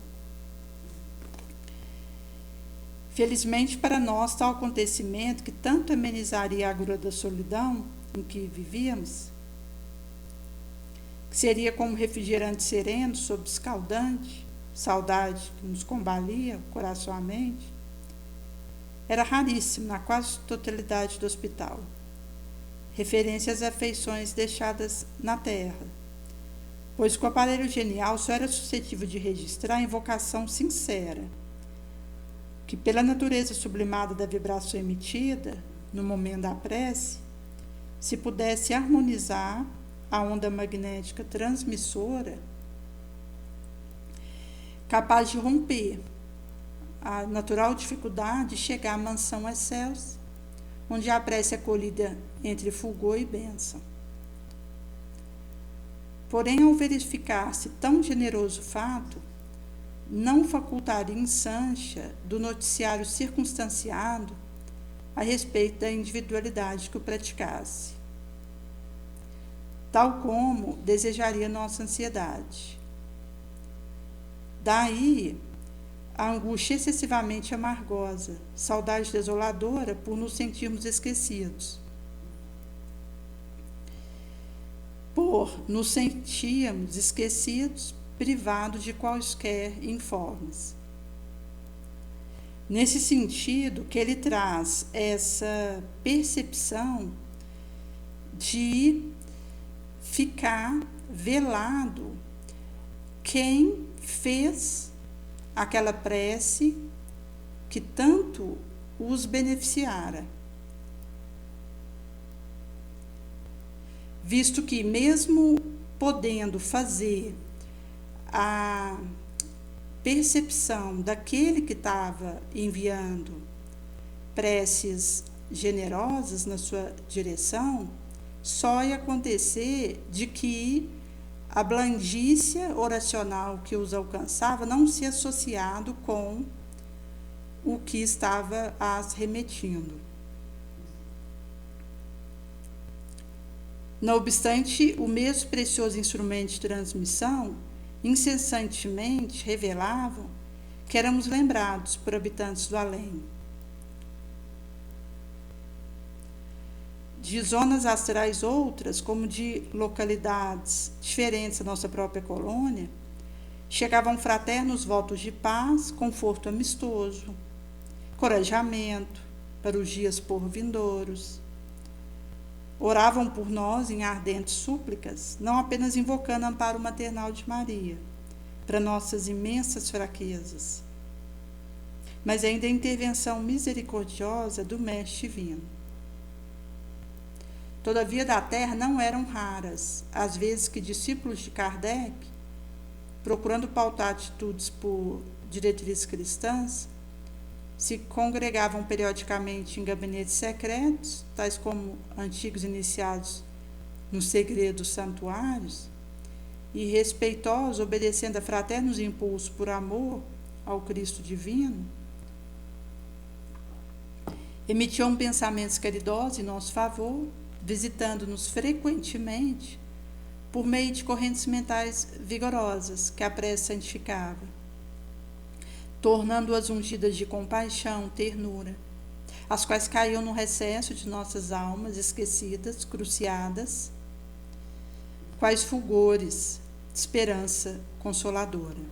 Speaker 1: Felizmente para nós, tal acontecimento, que tanto amenizaria a agulha da solidão em que vivíamos, que seria como refrigerante sereno sob escaldante, saudade que nos combalia o coração e a mente, era raríssimo na quase totalidade do hospital, referência às afeições deixadas na terra, pois com o aparelho genial só era suscetível de registrar a invocação sincera, que pela natureza sublimada da vibração emitida, no momento da prece, se pudesse harmonizar a onda magnética transmissora, capaz de romper a natural dificuldade de chegar à mansão excelsa, onde a prece é acolhida entre fulgor e bênção. Porém, ao verificar-se tão generoso fato, não facultaria ensancha do noticiário circunstanciado a respeito da individualidade que o praticasse, tal como desejaria nossa ansiedade. Daí a angústia excessivamente amargosa, saudade desoladora por nos sentirmos esquecidos, nos sentíamos esquecidos, privados de quaisquer informes. Nesse sentido que ele traz essa percepção de ficar velado quem fez aquela prece que tanto os beneficiara. Visto que, mesmo podendo fazer a percepção daquele que estava enviando preces generosas na sua direção, só ia acontecer de que a blandícia oracional que os alcançava não se associado com o que estava as remetindo. Não obstante, o mesmo precioso instrumento de transmissão incessantemente revelavam que éramos lembrados por habitantes do além. De zonas astrais outras, como de localidades diferentes da nossa própria colônia, chegavam fraternos votos de paz, conforto amistoso, encorajamento para os dias por vindouros. Oravam por nós em ardentes súplicas, não apenas invocando amparo maternal de Maria, para nossas imensas fraquezas, mas ainda a intervenção misericordiosa do Mestre Divino. Todavia, da terra não eram raras, às vezes que discípulos de Kardec, procurando pautar atitudes por diretrizes cristãs, se congregavam periodicamente em gabinetes secretos, tais como antigos iniciados nos segredos santuários, e respeitosos, obedecendo a fraternos impulsos por amor ao Cristo divino, emitiam pensamentos caridosos em nosso favor, visitando-nos frequentemente por meio de correntes mentais vigorosas que a prece santificava, tornando-as ungidas de compaixão, ternura, as quais caíam no recesso de nossas almas esquecidas, cruciadas, quais fulgores de esperança consoladora.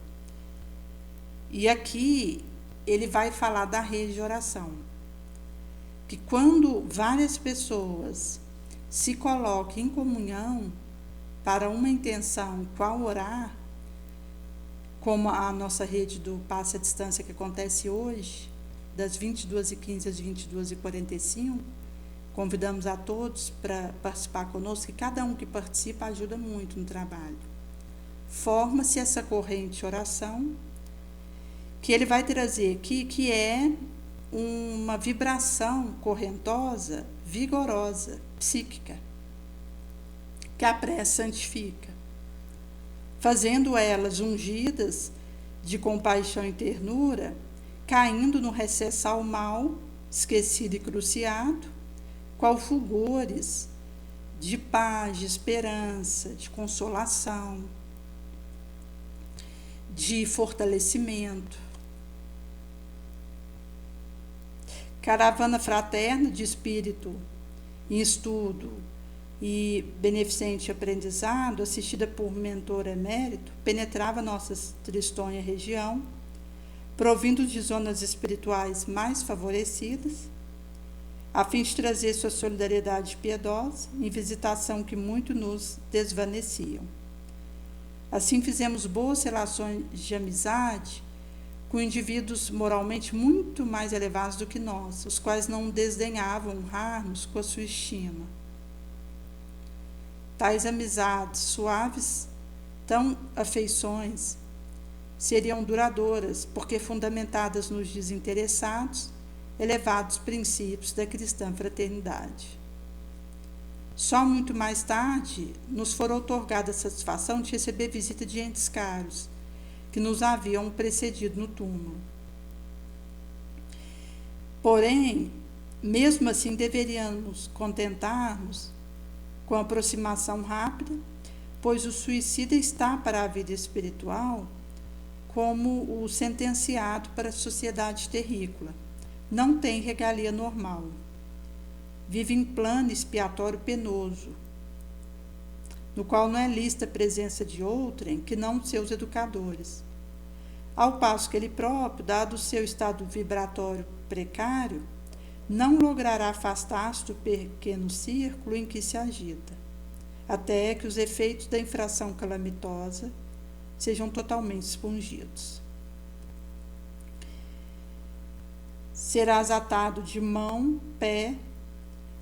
Speaker 1: E aqui ele vai falar da rede de oração, que quando várias pessoas se colocam em comunhão para uma intenção qual orar, como a nossa rede do Passe à Distância que acontece hoje, das 22h15 às 22h45, convidamos a todos para participar conosco, que cada um que participa ajuda muito no trabalho. Forma-se essa corrente de oração, que ele vai trazer aqui, que é uma vibração correntosa, vigorosa, psíquica, que a prece santifica, fazendo elas ungidas de compaixão e ternura, caindo no recessal mal, esquecido e cruciado, qual fulgores de paz, de esperança, de consolação, de fortalecimento. Caravana fraterna de espírito em estudo e beneficente aprendizado, assistida por mentor emérito, penetrava nossa tristonha região, provindo de zonas espirituais mais favorecidas, a fim de trazer sua solidariedade piedosa em visitação que muito nos desvaneciam. Assim fizemos boas relações de amizade com indivíduos moralmente muito mais elevados do que nós, os quais não desdenhavam honrar-nos com a sua estima. Tais amizades suaves, tão afeições, seriam duradouras, porque fundamentadas nos desinteressados, elevados princípios da cristã fraternidade. Só muito mais tarde nos fora otorgada a satisfação de receber visita de entes caros, que nos haviam precedido no túmulo. Porém, mesmo assim, deveríamos contentar-nos com a aproximação rápida, pois o suicida está para a vida espiritual como o sentenciado para a sociedade terrícola. Não tem regalia normal. Vive em plano expiatório penoso, no qual não é lícita a presença de outrem que não seus educadores. Ao passo que ele próprio, dado o seu estado vibratório precário, não logrará afastar-se do pequeno círculo em que se agita, até que os efeitos da infração calamitosa sejam totalmente expungidos. Serás atado de mão, pé,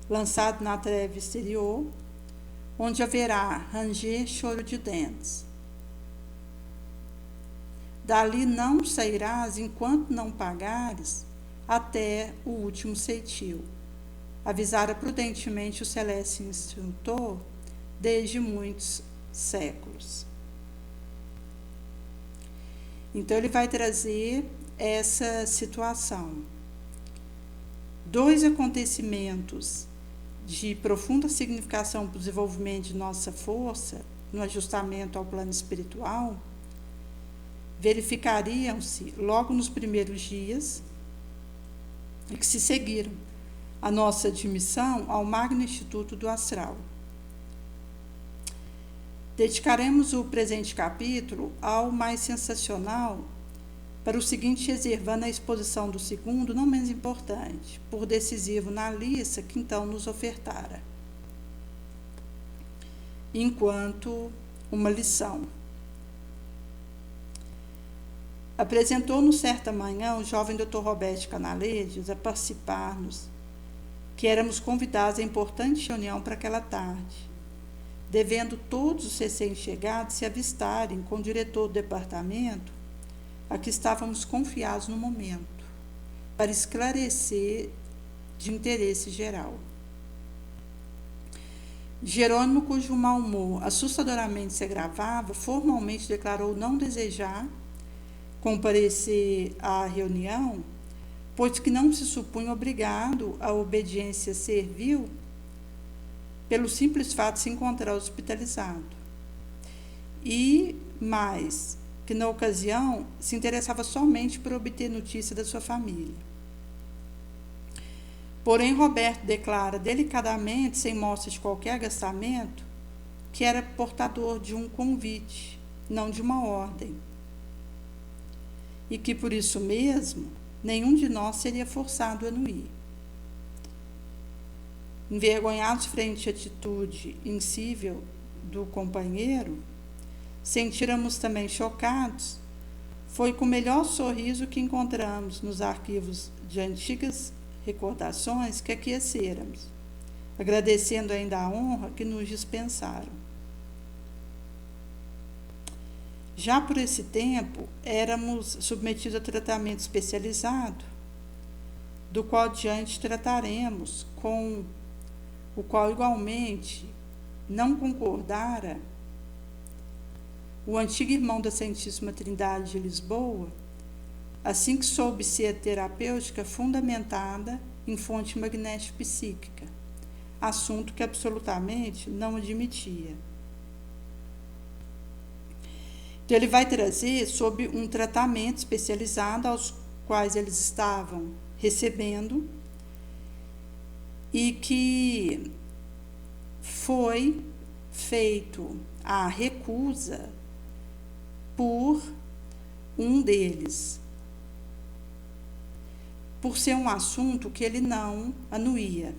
Speaker 1: lançado na treva exterior, onde haverá ranger choro de dentes. Dali não sairás enquanto não pagares até o último ceitil. Avisara prudentemente o celeste instrutor desde muitos séculos. Então ele vai trazer essa situação. Dois acontecimentos de profunda significação para o desenvolvimento de nossa força no ajustamento ao plano espiritual verificariam-se logo nos primeiros dias que se seguiram a nossa admissão ao Magno Instituto do Astral. Dedicaremos o presente capítulo ao mais sensacional, para o seguinte, reservando a exposição do segundo, não menos importante, por decisivo na lista que então nos ofertara, enquanto uma lição. Apresentou-nos certa manhã o jovem Dr. Roberto Canalejas a participar-nos, que éramos convidados à importante reunião para aquela tarde, devendo todos os recém-chegados se avistarem com o diretor do departamento a que estávamos confiados no momento, para esclarecer de interesse geral. Jerônimo, cujo mau humor assustadoramente se agravava, formalmente declarou não desejar comparecer à reunião, pois que não se supunha obrigado à obediência servil pelo simples fato de se encontrar hospitalizado. E mais, que na ocasião se interessava somente por obter notícia da sua família. Porém, Roberto declara delicadamente, sem mostra de qualquer agastamento, que era portador de um convite, não de uma ordem, e que por isso mesmo nenhum de nós seria forçado a não ir. Envergonhados frente à atitude insível do companheiro, sentiramos também chocados, foi com o melhor sorriso que encontramos nos arquivos de antigas recordações que aquecêramos, agradecendo ainda a honra que nos dispensaram. Já por esse tempo, éramos submetidos a tratamento especializado, do qual adiante trataremos, com o qual igualmente não concordara o antigo irmão da Santíssima Trindade de Lisboa, assim que soube ser a terapêutica fundamentada em fonte magnético-psíquica, assunto que absolutamente não admitia. Então, ele vai trazer sobre um tratamento especializado aos quais eles estavam recebendo e que foi feito a recusa por um deles, por ser um assunto que ele não anuía.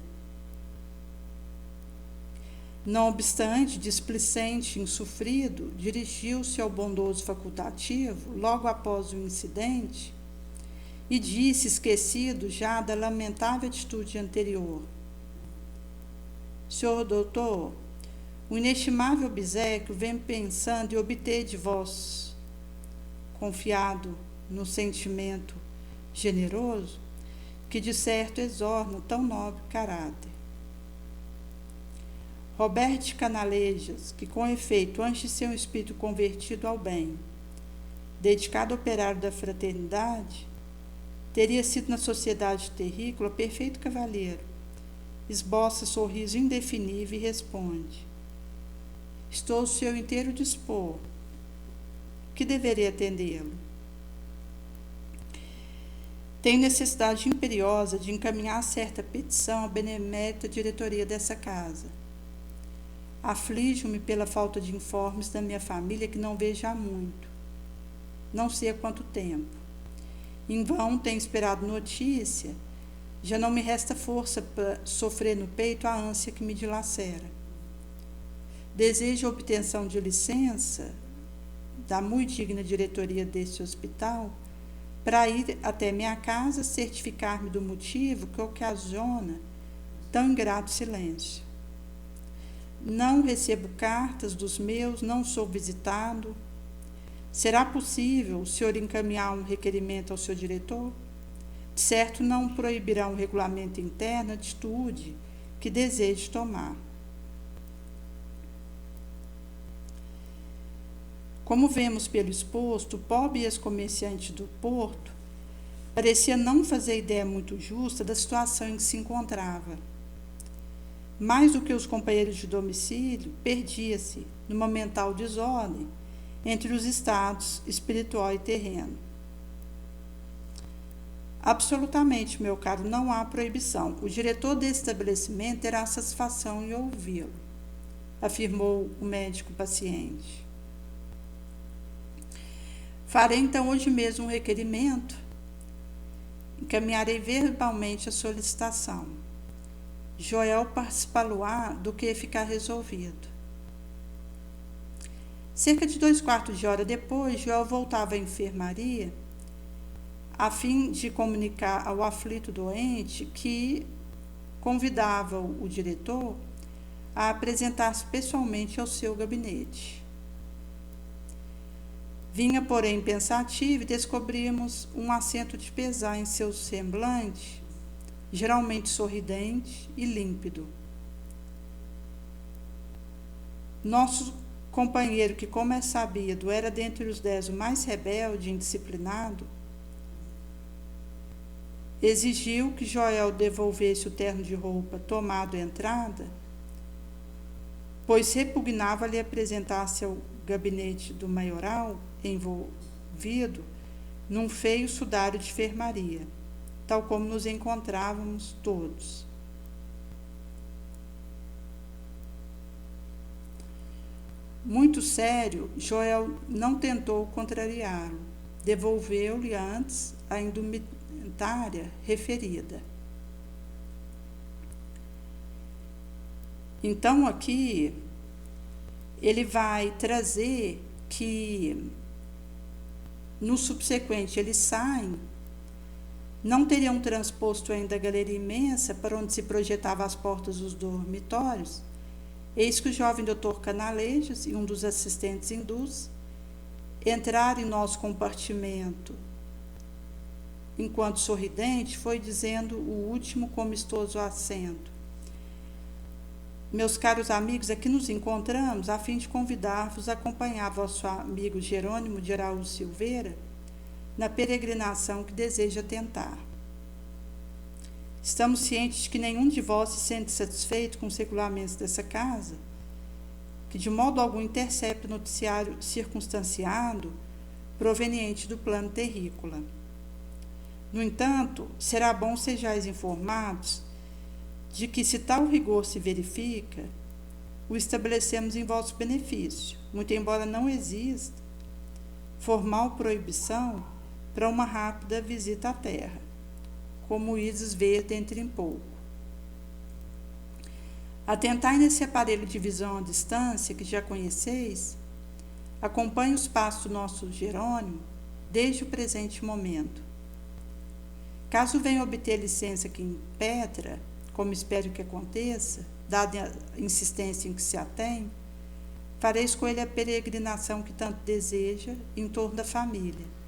Speaker 1: Não obstante, displicente e insofrido, dirigiu-se ao bondoso facultativo logo após o incidente e disse, esquecido já da lamentável atitude anterior: Senhor doutor, o inestimável obséquio venho pensando em obter de vós, confiado no sentimento generoso que de certo exorna tão nobre caráter. Robert Canalejas, que com efeito, antes de ser um espírito convertido ao bem, dedicado ao operário da fraternidade, teria sido na sociedade terrícola perfeito cavalheiro, esboça sorriso indefinível e responde: estou ao seu inteiro dispor, que deveria atendê-lo. Tenho necessidade imperiosa de encaminhar certa petição à benemérita diretoria dessa casa. Aflijo-me pela falta de informes da minha família que não vejo há muito, não sei há quanto tempo. Em vão tenho esperado notícia, já não me resta força para sofrer no peito a ânsia que me dilacera. Desejo a obtenção de licença da muito digna diretoria deste hospital para ir até minha casa certificar-me do motivo que ocasiona tão ingrato silêncio. Não recebo cartas dos meus, não sou visitado. Será possível o senhor encaminhar um requerimento ao seu diretor? De certo, não proibirá um regulamento interno a atitude que deseje tomar. Como vemos pelo exposto, o pobre ex-comerciante do Porto parecia não fazer ideia muito justa da situação em que se encontrava. Mais do que os companheiros de domicílio, perdia-se numa mental desordem entre os estados espiritual e terreno. Absolutamente, meu caro, não há proibição. O diretor desse estabelecimento terá satisfação em ouvi-lo, afirmou o médico paciente. Farei então hoje mesmo um requerimento. Encaminharei verbalmente a solicitação. Joel participá-lo-á do que ficar resolvido. Cerca de 2/4 de hora depois, Joel voltava à enfermaria a fim de comunicar ao aflito doente que convidava o diretor a apresentar-se pessoalmente ao seu gabinete. Vinha, porém, pensativo e descobrimos um acento de pesar em seu semblante, geralmente sorridente e límpido. Nosso companheiro, que, como é sabido, era dentre os 10 o mais rebelde e indisciplinado, exigiu que Joel devolvesse o terno de roupa tomado à entrada, pois repugnava-lhe apresentar-se ao gabinete do maioral envolvido num feio sudário de enfermaria, tal como nos encontrávamos todos. Muito sério, Joel não tentou contrariá-lo, devolveu-lhe antes a indumentária referida. Então, aqui, ele vai trazer que, no subsequente, eles saem, não teriam transposto ainda a galeria imensa para onde se projetavam as portas dos dormitórios. Eis que o jovem doutor Canalejas e um dos assistentes hindus entraram em nosso compartimento. Enquanto sorridente, foi dizendo o último com amistoso acento: meus caros amigos, aqui nos encontramos a fim de convidar-vos a acompanhar vosso amigo Jerônimo de Araújo Silveira na peregrinação que deseja tentar. Estamos cientes de que nenhum de vós se sente satisfeito com os regulamentos dessa casa, que de modo algum intercepta o noticiário circunstanciado proveniente do plano terrícola. No entanto, será bom sejais informados de que, se tal rigor se verifica, o estabelecemos em vosso benefício, muito embora não exista formal proibição para uma rápida visita à terra, como ides ver dentro em pouco. Atentai nesse aparelho de visão à distância que já conheceis, acompanhe os passos do nosso Jerônimo desde o presente momento. Caso venha obter licença aqui em Petra, como espero que aconteça, dada a insistência em que se atém, fareis com ele a peregrinação que tanto deseja em torno da família,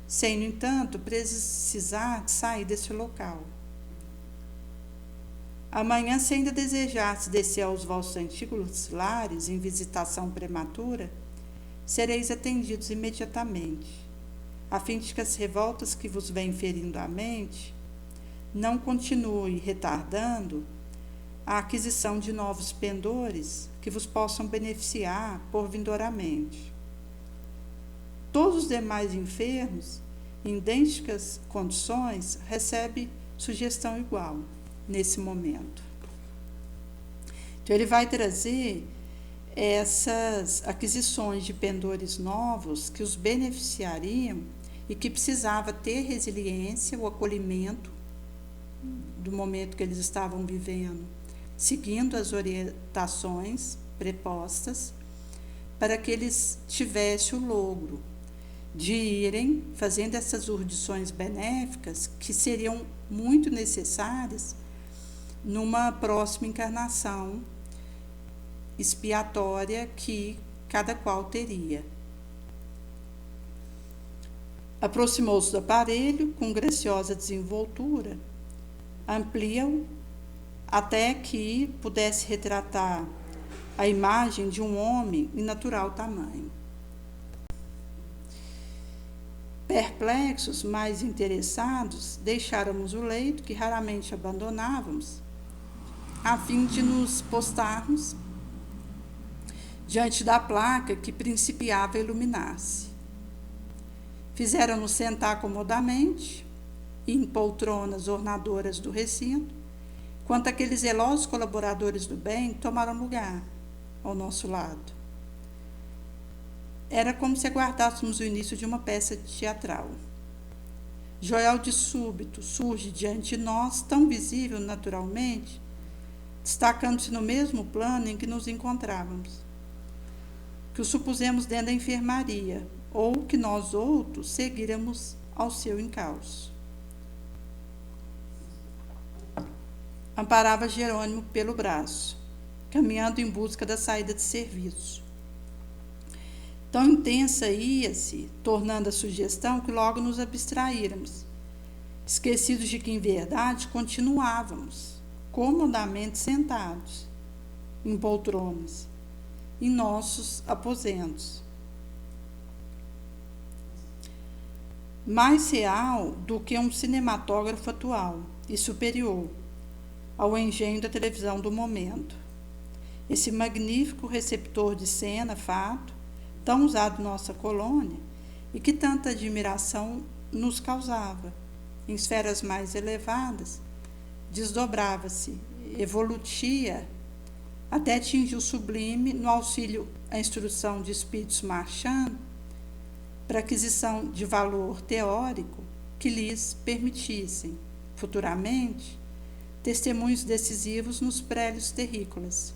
Speaker 1: sem, no entanto, precisar de sair desse local. Amanhã, se ainda desejasse descer aos vossos antigos lares em visitação prematura, sereis atendidos imediatamente, a fim de que as revoltas que vos vêm ferindo a mente não continuem retardando a aquisição de novos pendores que vos possam beneficiar por vindoramente. Todos os demais enfermos, em idênticas condições, recebem sugestão igual nesse momento. Então, ele vai trazer essas aquisições de pendores novos que os beneficiariam e que precisava ter resiliência, o acolhimento do momento que eles estavam vivendo, seguindo as orientações prepostas, para que eles tivessem o logro de irem fazendo essas urdições benéficas que seriam muito necessárias numa próxima encarnação expiatória que cada qual teria. Aproximou-se do aparelho com graciosa desenvoltura, amplia-o até que pudesse retratar a imagem de um homem em natural tamanho. Perplexos, mais interessados, deixáramos o leito que raramente abandonávamos, a fim de nos postarmos diante da placa que principiava a iluminar-se. Fizeram-nos sentar comodamente, em poltronas ornadoras do recinto, enquanto aqueles zelosos colaboradores do bem tomaram lugar ao nosso lado. Era como se aguardássemos o início de uma peça teatral. Joel de súbito surge diante de nós, tão visível naturalmente, destacando-se no mesmo plano em que nos encontrávamos, que o supusemos dentro da enfermaria, ou que nós outros seguíramos ao seu encalço. Amparava Jerônimo pelo braço, caminhando em busca da saída de serviço. Tão intensa ia-se, tornando a sugestão, que logo nos abstraíramos, esquecidos de que, em verdade, continuávamos comodamente sentados em poltronas, em nossos aposentos. Mais real do que um cinematógrafo atual e superior ao engenho da televisão do momento. Esse magnífico receptor de cena, fato, tão usado em nossa colônia e que tanta admiração nos causava, em esferas mais elevadas, desdobrava-se, evoluía, até atingir o sublime no auxílio à instrução de espíritos marchando, para aquisição de valor teórico que lhes permitissem, futuramente, testemunhos decisivos nos prélios terrícolas,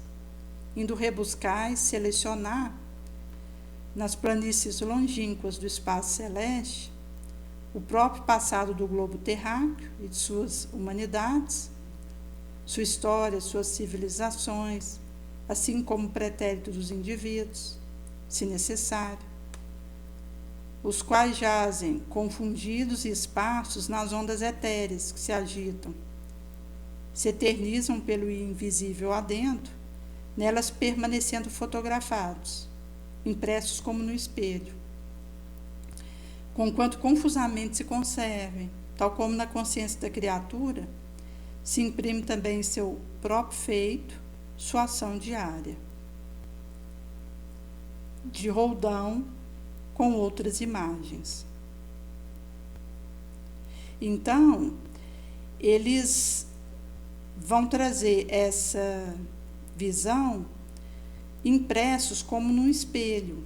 Speaker 1: indo rebuscar e selecionar, nas planícies longínquas do espaço celeste, o próprio passado do globo terráqueo e de suas humanidades, sua história, suas civilizações, assim como o pretérito dos indivíduos, se necessário, os quais jazem confundidos e esparsos nas ondas etéreas que se agitam, se eternizam pelo invisível adentro, nelas permanecendo fotografados, impressos como no espelho, conquanto confusamente se conservem, tal como na consciência da criatura, se imprime também em seu próprio feito sua ação diária, de roldão com outras imagens. Então, eles vão trazer essa visão impressos como num espelho,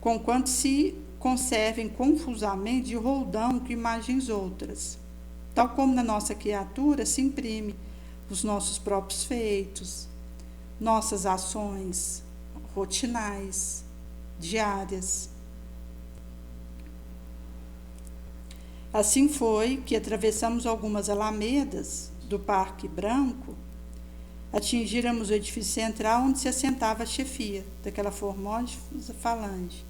Speaker 1: conquanto se conservem confusamente de roldão com imagens outras, tal como na nossa criatura se imprime os nossos próprios feitos, nossas ações rotinais, diárias. Assim foi que atravessamos algumas alamedas do Parque Branco, atingíramos o edifício central onde se assentava a chefia daquela formosa falange,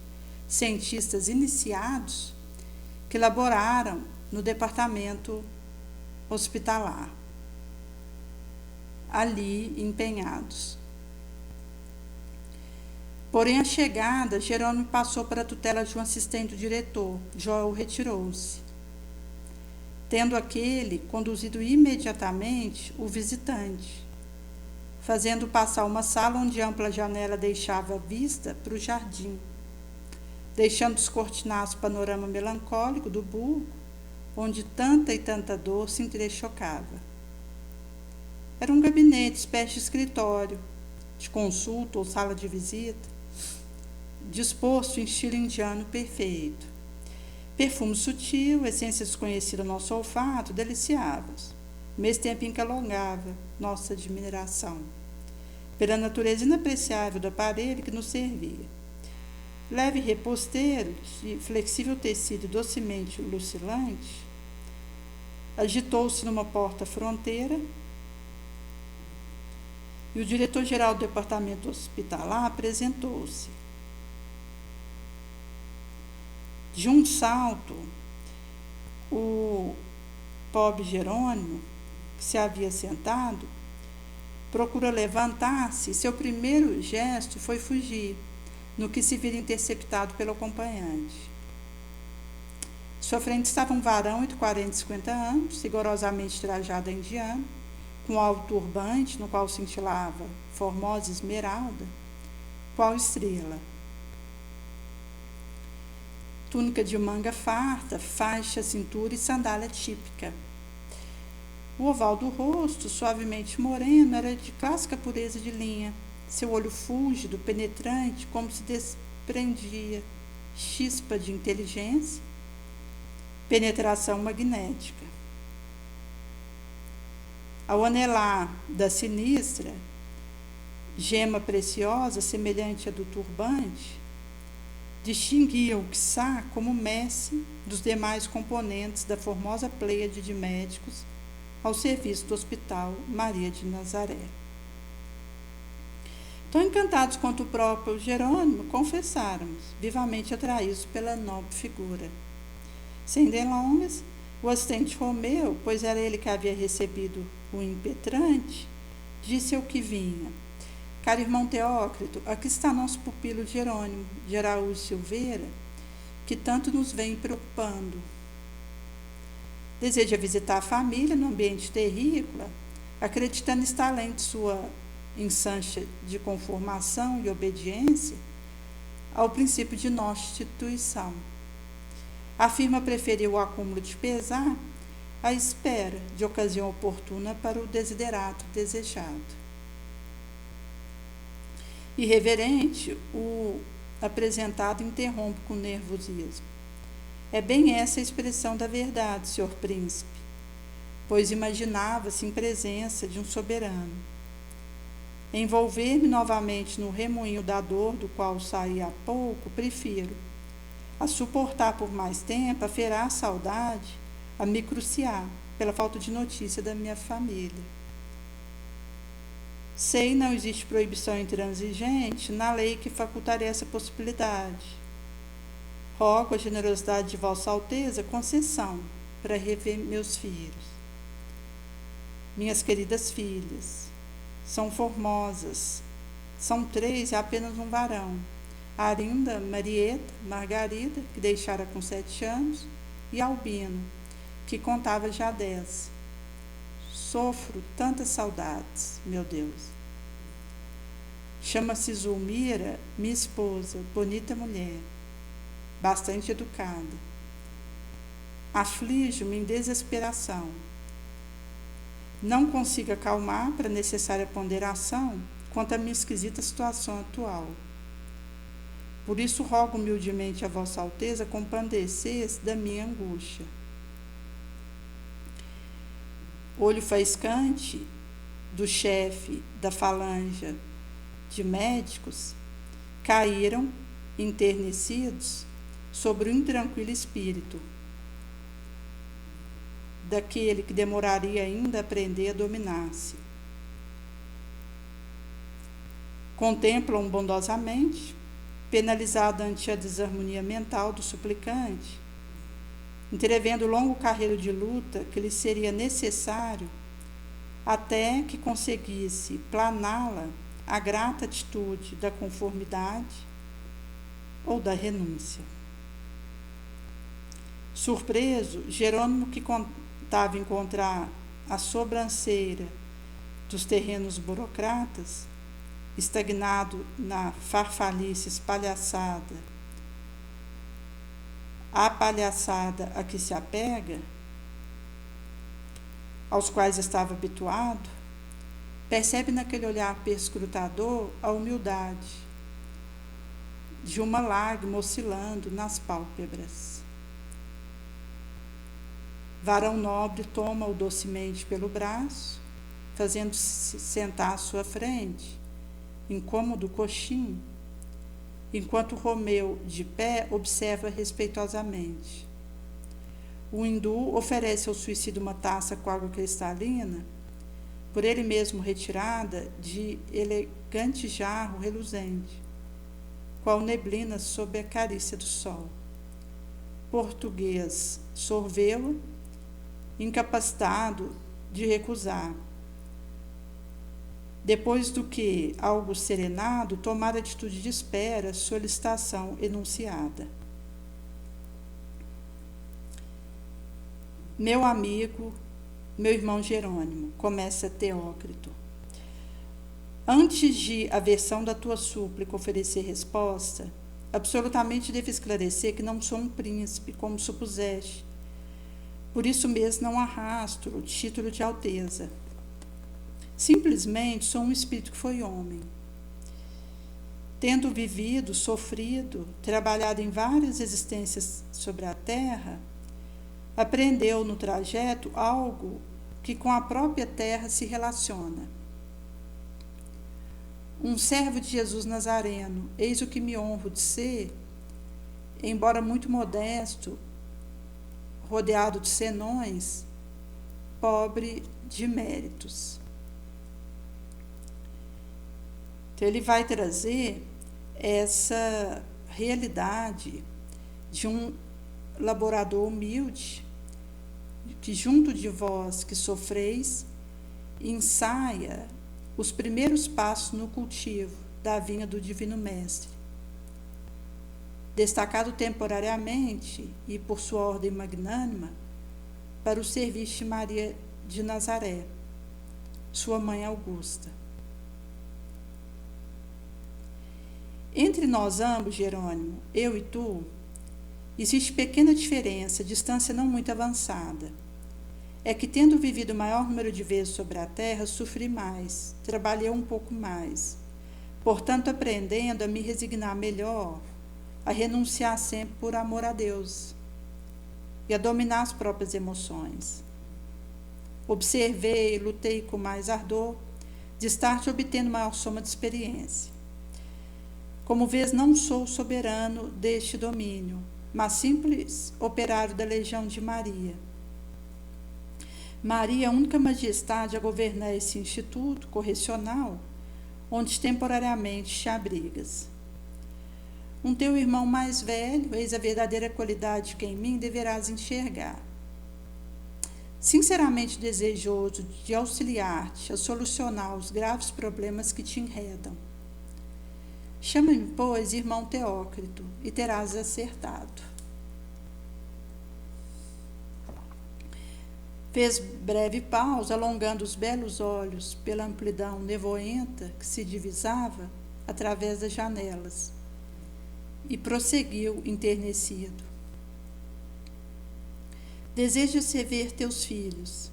Speaker 1: cientistas iniciados que laboraram no departamento hospitalar, ali empenhados. Porém, a chegada, Jerônimo passou para a tutela de um assistente do diretor. Joel retirou-se, tendo aquele conduzido imediatamente o visitante, fazendo passar uma sala onde a ampla janela deixava vista para o jardim, deixando descortinar o panorama melancólico do burgo, onde tanta e tanta dor se entrechocava. Era um gabinete, espécie de escritório, de consulta ou sala de visita, disposto em estilo indiano perfeito. Perfume sutil, essência desconhecida ao nosso olfato, deliciava-nos, ao mesmo tempo em que alongava nossa admiração pela natureza inapreciável do aparelho que nos servia. Leve reposteiro, de flexível tecido docemente lucilante, agitou-se numa porta-fronteira e o diretor-geral do departamento hospitalar apresentou-se. De um salto, o pobre Jerônimo, que se havia sentado, procurou levantar-se e seu primeiro gesto foi fugir, no que se vira interceptado pelo acompanhante. À sua frente estava um varão entre 40 e 50 anos, rigorosamente trajado a indiano, com alto turbante no qual cintilava formosa esmeralda, qual estrela. Túnica de manga farta, faixa, cintura e sandália típica. O oval do rosto, suavemente moreno, era de clássica pureza de linha. Seu olho fúlgido, penetrante, como se desprendia chispa de inteligência, penetração magnética. Ao anelar da sinistra, gema preciosa, semelhante à do turbante, distinguia-o, quiçá, como Messi dos demais componentes da formosa pleiade de médicos ao serviço do Hospital Maria de Nazaré. Tão encantados quanto o próprio Jerônimo, confessáramos, vivamente atraídos pela nobre figura. Sem delongas, o assistente Romeu, pois era ele que havia recebido o impetrante, disse ao que vinha: Caro irmão Teócrito, aqui está nosso pupilo Jerônimo de Araújo Silveira, que tanto nos vem preocupando. Deseja visitar a família no ambiente terrícola, acreditando estar além de sua instância de conformação e obediência ao princípio de nossa instituição. Afirma preferir o acúmulo de pesar à espera de ocasião oportuna para o desiderato desejado. Irreverente, o apresentado interrompe com nervosismo. É bem essa a expressão da verdade, senhor príncipe, pois imaginava-se em presença de um soberano. Envolver-me novamente no remoinho da dor do qual saí há pouco, prefiro, a suportar por mais tempo a feraz saudade, a me cruciar pela falta de notícia da minha família. Sei, não existe proibição intransigente na lei que facultaria essa possibilidade. Rogo a generosidade de Vossa Alteza concessão para rever meus filhos. Minhas queridas filhas, são formosas, são 3 e apenas um varão. Arinda, Marieta, Margarida, que deixara com 7 anos, e Albino, que contava já 10. Sofro tantas saudades, meu Deus. Chama-se Zulmira, minha esposa, bonita mulher, bastante educada. Aflijo-me em desesperação. Não consigo acalmar para a necessária ponderação quanto à minha esquisita situação atual. Por isso rogo humildemente a vossa alteza compadecesse da minha angústia. Olho faiscante do chefe da falange de médicos caíram, enternecidos, sobre o intranquilo espírito daquele que demoraria ainda a aprender a dominar-se. Contemplam bondosamente, penalizado ante a desarmonia mental do suplicante, entrevendo o longo carreiro de luta que lhe seria necessário até que conseguisse planá-la a grata atitude da conformidade ou da renúncia. Surpreso, Jerônimo, que contava encontrar a sobranceira dos terrenos burocratas, estagnado na farfalice espalhaçada, a palhaçada a que se apega, aos quais estava habituado, percebe naquele olhar perscrutador a humildade de uma lágrima oscilando nas pálpebras. Varão nobre toma-o docemente pelo braço, fazendo-se sentar à sua frente, incômodo coxim, enquanto Romeu, de pé, observa respeitosamente. O hindu oferece ao suicida uma taça com água cristalina, por ele mesmo retirada de elegante jarro reluzente, qual neblina sob a carícia do sol. Português sorveu-a, incapacitado de recusar. Depois do que, algo serenado, tomar atitude de espera, solicitação enunciada. Meu amigo, meu irmão Jerônimo, começa Teócrito, antes de a versão da tua súplica oferecer resposta, absolutamente devo esclarecer que não sou um príncipe, como supuseste. Por isso mesmo não arrasto o título de alteza. Simplesmente sou um espírito que foi homem. Tendo vivido, sofrido, trabalhado em várias existências sobre a terra, aprendeu no trajeto algo que com a própria terra se relaciona. Um servo de Jesus Nazareno, eis o que me honro de ser, embora muito modesto, rodeado de senões, pobre de méritos. Então, ele vai trazer essa realidade de um laborador humilde, que junto de vós que sofreis, ensaia os primeiros passos no cultivo da vinha do Divino Mestre. Destacado temporariamente e por sua ordem magnânima para o serviço de Maria de Nazaré, sua mãe Augusta. Entre nós ambos, Jerônimo, eu e tu, existe pequena diferença, distância não muito avançada. É que, tendo vivido o maior número de vezes sobre a terra, sofri mais, trabalhei um pouco mais. Portanto, aprendendo a me resignar melhor, a renunciar sempre por amor a Deus e a dominar as próprias emoções. Observei e lutei com mais ardor, de estar-te obtendo maior soma de experiência. Como vês, não sou soberano deste domínio, mas simples operário da legião de Maria. Maria é a única majestade a governar esse instituto correcional, onde temporariamente te abrigas. Um teu irmão mais velho, eis a verdadeira qualidade que em mim deverás enxergar. Sinceramente desejoso de auxiliar-te a solucionar os graves problemas que te enredam. Chama-me, pois, irmão Teócrito, e terás acertado. Fez breve pausa, alongando os belos olhos pela amplidão nevoenta que se divisava através das janelas, e prosseguiu enternecido. Desejas rever teus filhos.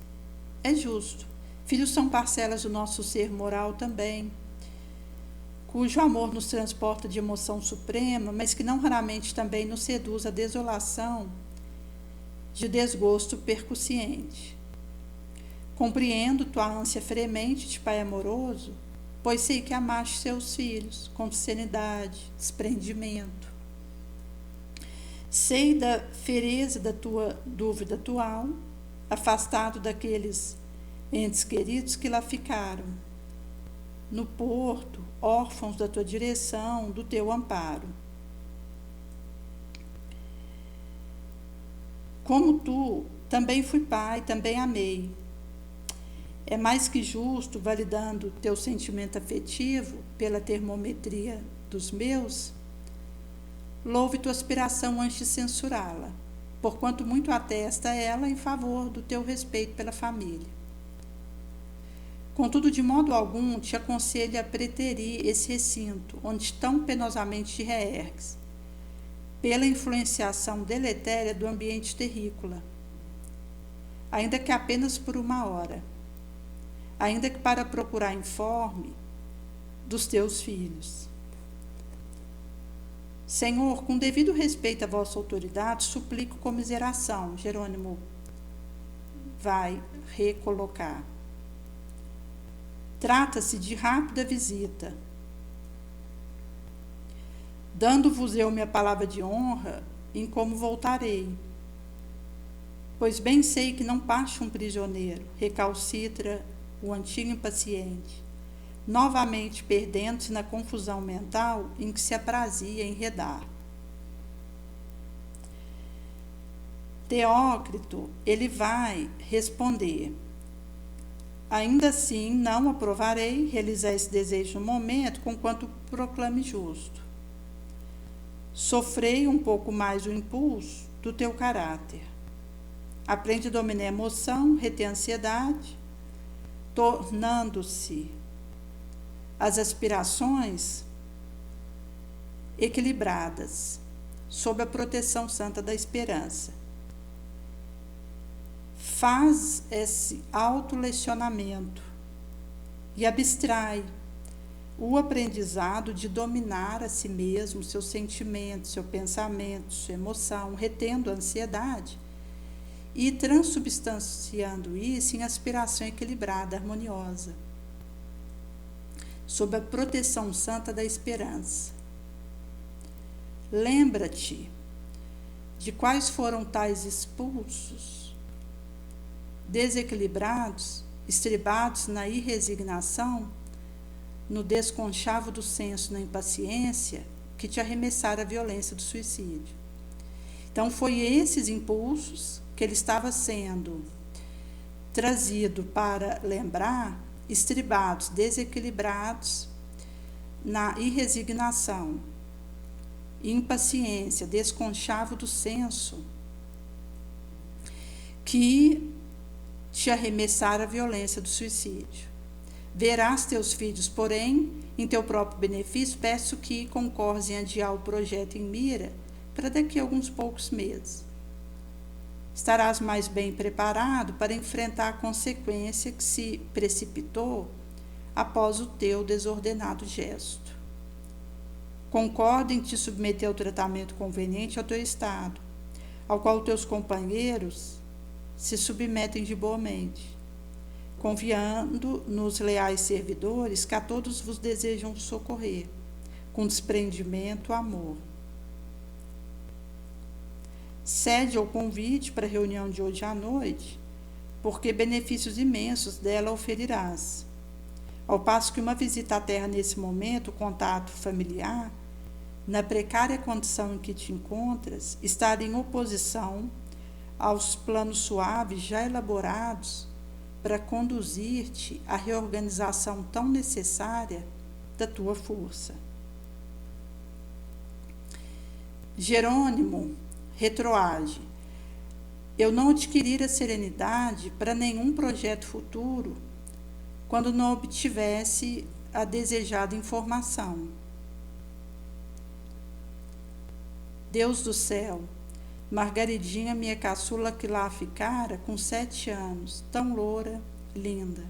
Speaker 1: É justo. Filhos são parcelas do nosso ser moral também. cujo amor nos transporta de emoção suprema, mas que não raramente também nos seduz à desolação de desgosto percussiente. Compreendo tua ânsia fremente de pai amoroso, pois sei que amaste seus filhos com serenidade, desprendimento. Sei da fereza da tua dúvida atual, afastado daqueles entes queridos que lá ficaram, no porto, órfãos da tua direção, do teu amparo. Como tu, também fui pai, também amei. É mais que justo, validando teu sentimento afetivo pela termometria dos meus, louve tua aspiração antes de censurá-la, porquanto muito atesta ela em favor do teu respeito pela família. Contudo, de modo algum, te aconselho a preterir esse recinto, onde tão penosamente te reergues, pela influenciação deletéria do ambiente terrícola, ainda que apenas por uma hora, ainda que para procurar informe dos teus filhos. Senhor, com devido respeito à vossa autoridade, suplico comiseração. Jerônimo vai recolocar. Trata-se de rápida visita. Dando-vos eu minha palavra de honra, em como voltarei. Pois bem sei que não parte um prisioneiro, recalcitra o antigo impaciente, novamente perdendo-se na confusão mental em que se aprazia enredar. Teócrito, ele vai responder: ainda assim não aprovarei realizar esse desejo no momento, conquanto proclame justo. Sofrei um pouco mais o impulso do teu caráter. Aprende a dominar a emoção, reter a ansiedade, tornando-se as aspirações equilibradas, sob a proteção santa da esperança. Faz esse autolecionamento e abstrai o aprendizado de dominar a si mesmo, seus sentimentos, seu pensamento, sua emoção, retendo a ansiedade e transubstanciando isso em aspiração equilibrada, harmoniosa, sob a proteção santa da esperança. Lembra-te de quais foram tais expulsos, desequilibrados, estribados na irresignação, no desconchavo do senso, na impaciência, que te arremessaram à violência do suicídio. Então, foi esses impulsos que ele estava sendo trazido para lembrar, estribados, desequilibrados na irresignação, impaciência, desconchavo do senso, que te arremessaram à violência do suicídio. Verás teus filhos, porém, em teu próprio benefício, peço que concorres em adiar o projeto em mira para daqui a alguns poucos meses. Estarás mais bem preparado para enfrentar a consequência que se precipitou após o teu desordenado gesto. Concordo em te submeter ao tratamento conveniente ao teu estado, ao qual teus companheiros se submetem de boa mente, confiando nos leais servidores que a todos vos desejam socorrer, com desprendimento e amor. Cede ao convite para a reunião de hoje à noite, porque benefícios imensos dela oferirás. Ao passo que uma visita à terra nesse momento, o contato familiar, na precária condição em que te encontras, está em oposição aos planos suaves já elaborados para conduzir-te à reorganização tão necessária da tua força. Jerônimo retroage: eu não adquirir a serenidade para nenhum projeto futuro quando não obtivesse a desejada informação. Deus do céu, Margaridinha, minha caçula, que lá ficara com 7 anos, tão loura, linda.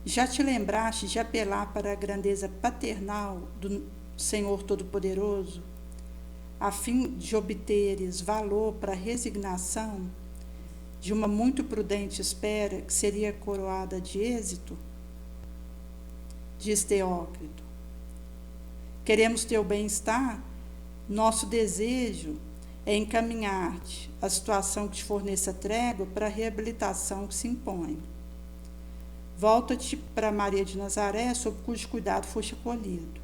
Speaker 1: Já te lembraste de apelar para a grandeza paternal do Senhor Todo-Poderoso, a fim de obteres valor para a resignação de uma muito prudente espera que seria coroada de êxito? Diz Teócrito. Queremos teu bem-estar? Nosso desejo é encaminhar-te a situação que te forneça trégua para a reabilitação que se impõe. Volta-te para Maria de Nazaré, sob cujo cuidado foste acolhido.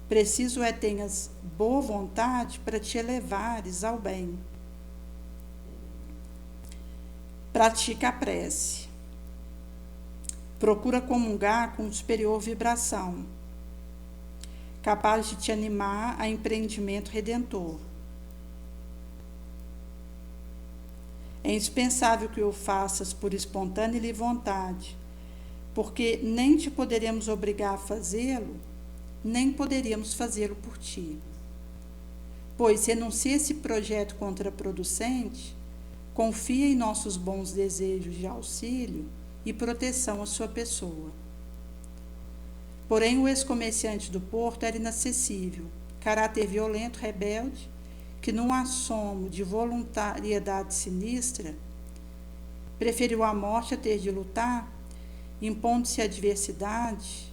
Speaker 1: Preciso é tenhas boa vontade para te elevares ao bem. Pratica a prece. Procura comungar com superior vibração, capaz de te animar a empreendimento redentor. É indispensável que o faças por espontânea e livre vontade, porque nem te poderemos obrigar a fazê-lo, nem poderíamos fazê-lo por ti. Pois renuncia esse projeto contraproducente, confia em nossos bons desejos de auxílio e proteção à sua pessoa. Porém, o ex-comerciante do Porto era inacessível, caráter violento, rebelde, que num assomo de voluntariedade sinistra, preferiu a morte a ter de lutar, impondo-se a adversidade,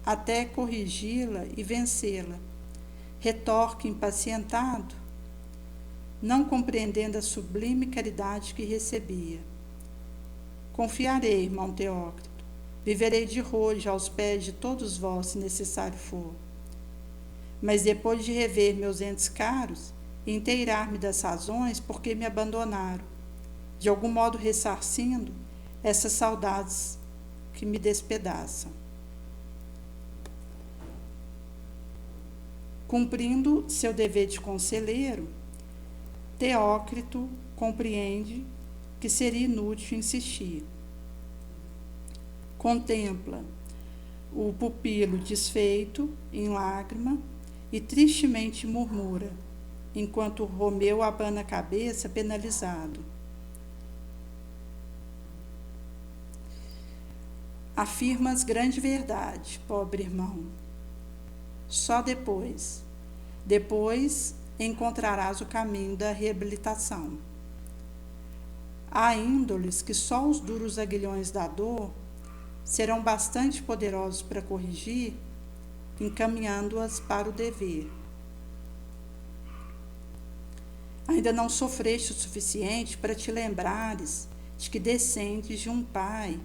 Speaker 1: até corrigi-la e vencê-la. Retorque impacientado, não compreendendo a sublime caridade que recebia. Confiarei, irmão Teócrito, viverei de rojo aos pés de todos vós, se necessário for. Mas depois de rever meus entes caros e inteirar-me das razões por que me abandonaram, de algum modo ressarcindo essas saudades que me despedaçam. Cumprindo seu dever de conselheiro, Teócrito compreende que seria inútil insistir. Contempla o pupilo desfeito em lágrima e tristemente murmura, enquanto Romeu abana a cabeça penalizado. Afirmas grande verdade, pobre irmão. Só depois encontrarás o caminho da reabilitação. Há índoles que só os duros aguilhões da dor serão bastante poderosos para corrigir, encaminhando-as para o dever. Ainda não sofreste o suficiente para te lembrares de que descendes de um Pai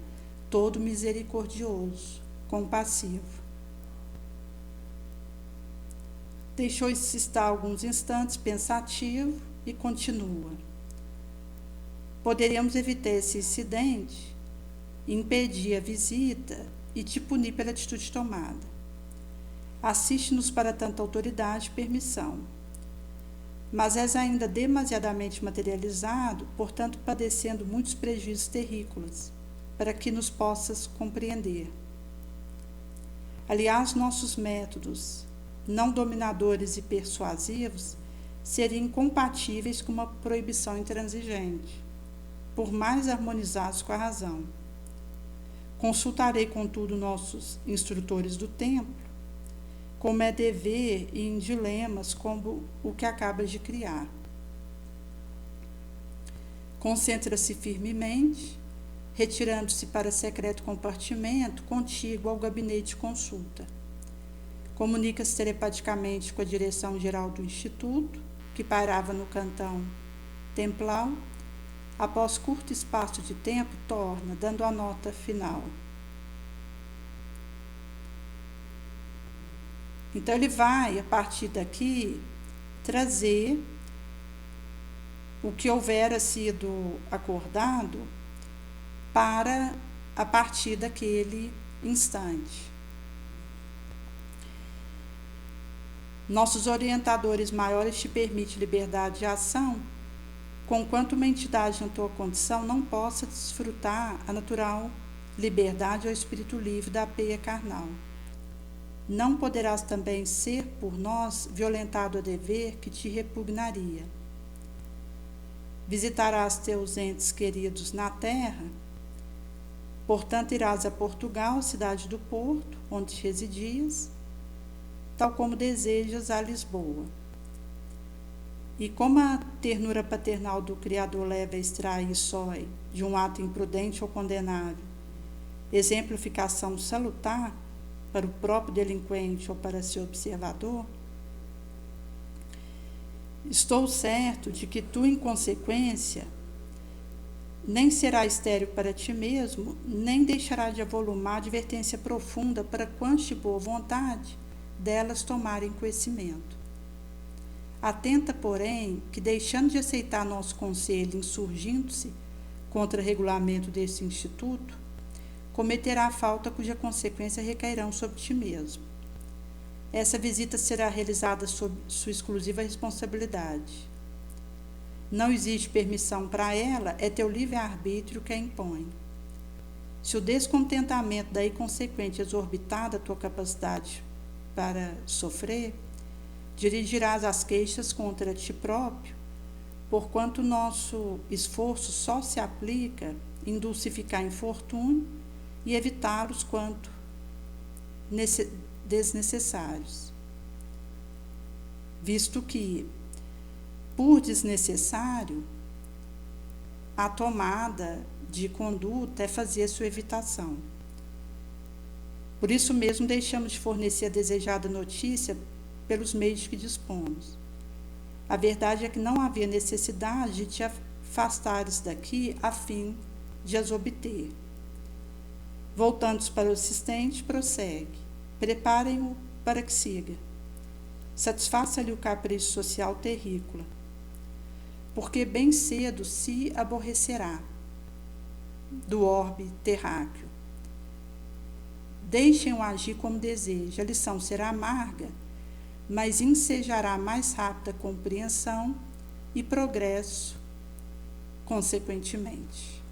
Speaker 1: todo misericordioso, compassivo. Deixou-se estar alguns instantes pensativo e continua. Poderíamos evitar esse incidente, impedir a visita e te punir pela atitude tomada. Assiste-nos para tanta autoridade e permissão. Mas és ainda demasiadamente materializado, portanto padecendo muitos prejuízos terrícolas, para que nos possas compreender. Aliás, nossos métodos, não dominadores e persuasivos, seriam incompatíveis com uma proibição intransigente, por mais harmonizados com a razão. Consultarei, contudo, nossos instrutores do templo, como é dever e em dilemas como o que acabas de criar. Concentra-se firmemente, retirando-se para secreto compartimento contíguo ao gabinete de consulta. Comunica-se telepaticamente com a direção-geral do Instituto, que pairava no cantão templau. Após curto espaço de tempo, torna, dando a nota final. Então, ele vai, a partir daqui, trazer o que houvera sido acordado para a partir daquele instante. Nossos orientadores maiores te permitem liberdade de ação, conquanto uma entidade na tua condição não possa desfrutar a natural liberdade ao espírito livre da peia carnal. Não poderás também ser, por nós, violentado a dever que te repugnaria. Visitarás teus entes queridos na terra, Portanto, irás a Portugal, cidade do Porto, onde residias, tal como desejas a Lisboa. E como a ternura paternal do Criador leva a extrair sói de um ato imprudente ou condenável, exemplificação salutar para o próprio delinquente ou para seu observador, estou certo de que tu, em consequência, nem será estéril para ti mesmo, nem deixará de avolumar advertência profunda para quantos de boa vontade delas tomarem conhecimento. Atenta, porém, que deixando de aceitar nosso conselho, insurgindo-se contra o regulamento deste instituto, cometerá a falta cuja consequência recairão sobre ti mesmo. Essa visita será realizada sob sua exclusiva responsabilidade. Não existe permissão para ela, é teu livre-arbítrio que a impõe. Se o descontentamento daí consequente exorbitar da tua capacidade para sofrer, dirigirás as queixas contra ti próprio, porquanto nosso esforço só se aplica em dulcificar infortúnio e evitá-los quanto desnecessários. Visto que, por desnecessário, a tomada de conduta é fazer sua evitação. Por isso mesmo deixamos de fornecer a desejada notícia pelos meios de que dispomos. A verdade é que não havia necessidade de te afastares daqui a fim de as obter. Voltando-se para o assistente, prossegue. Preparem-o para que siga. Satisfaça-lhe o capricho social terrícola, porque bem cedo se aborrecerá do orbe terráqueo. Deixem-o agir como deseja. A lição será amarga, mas ensejará mais rápida compreensão e progresso, consequentemente.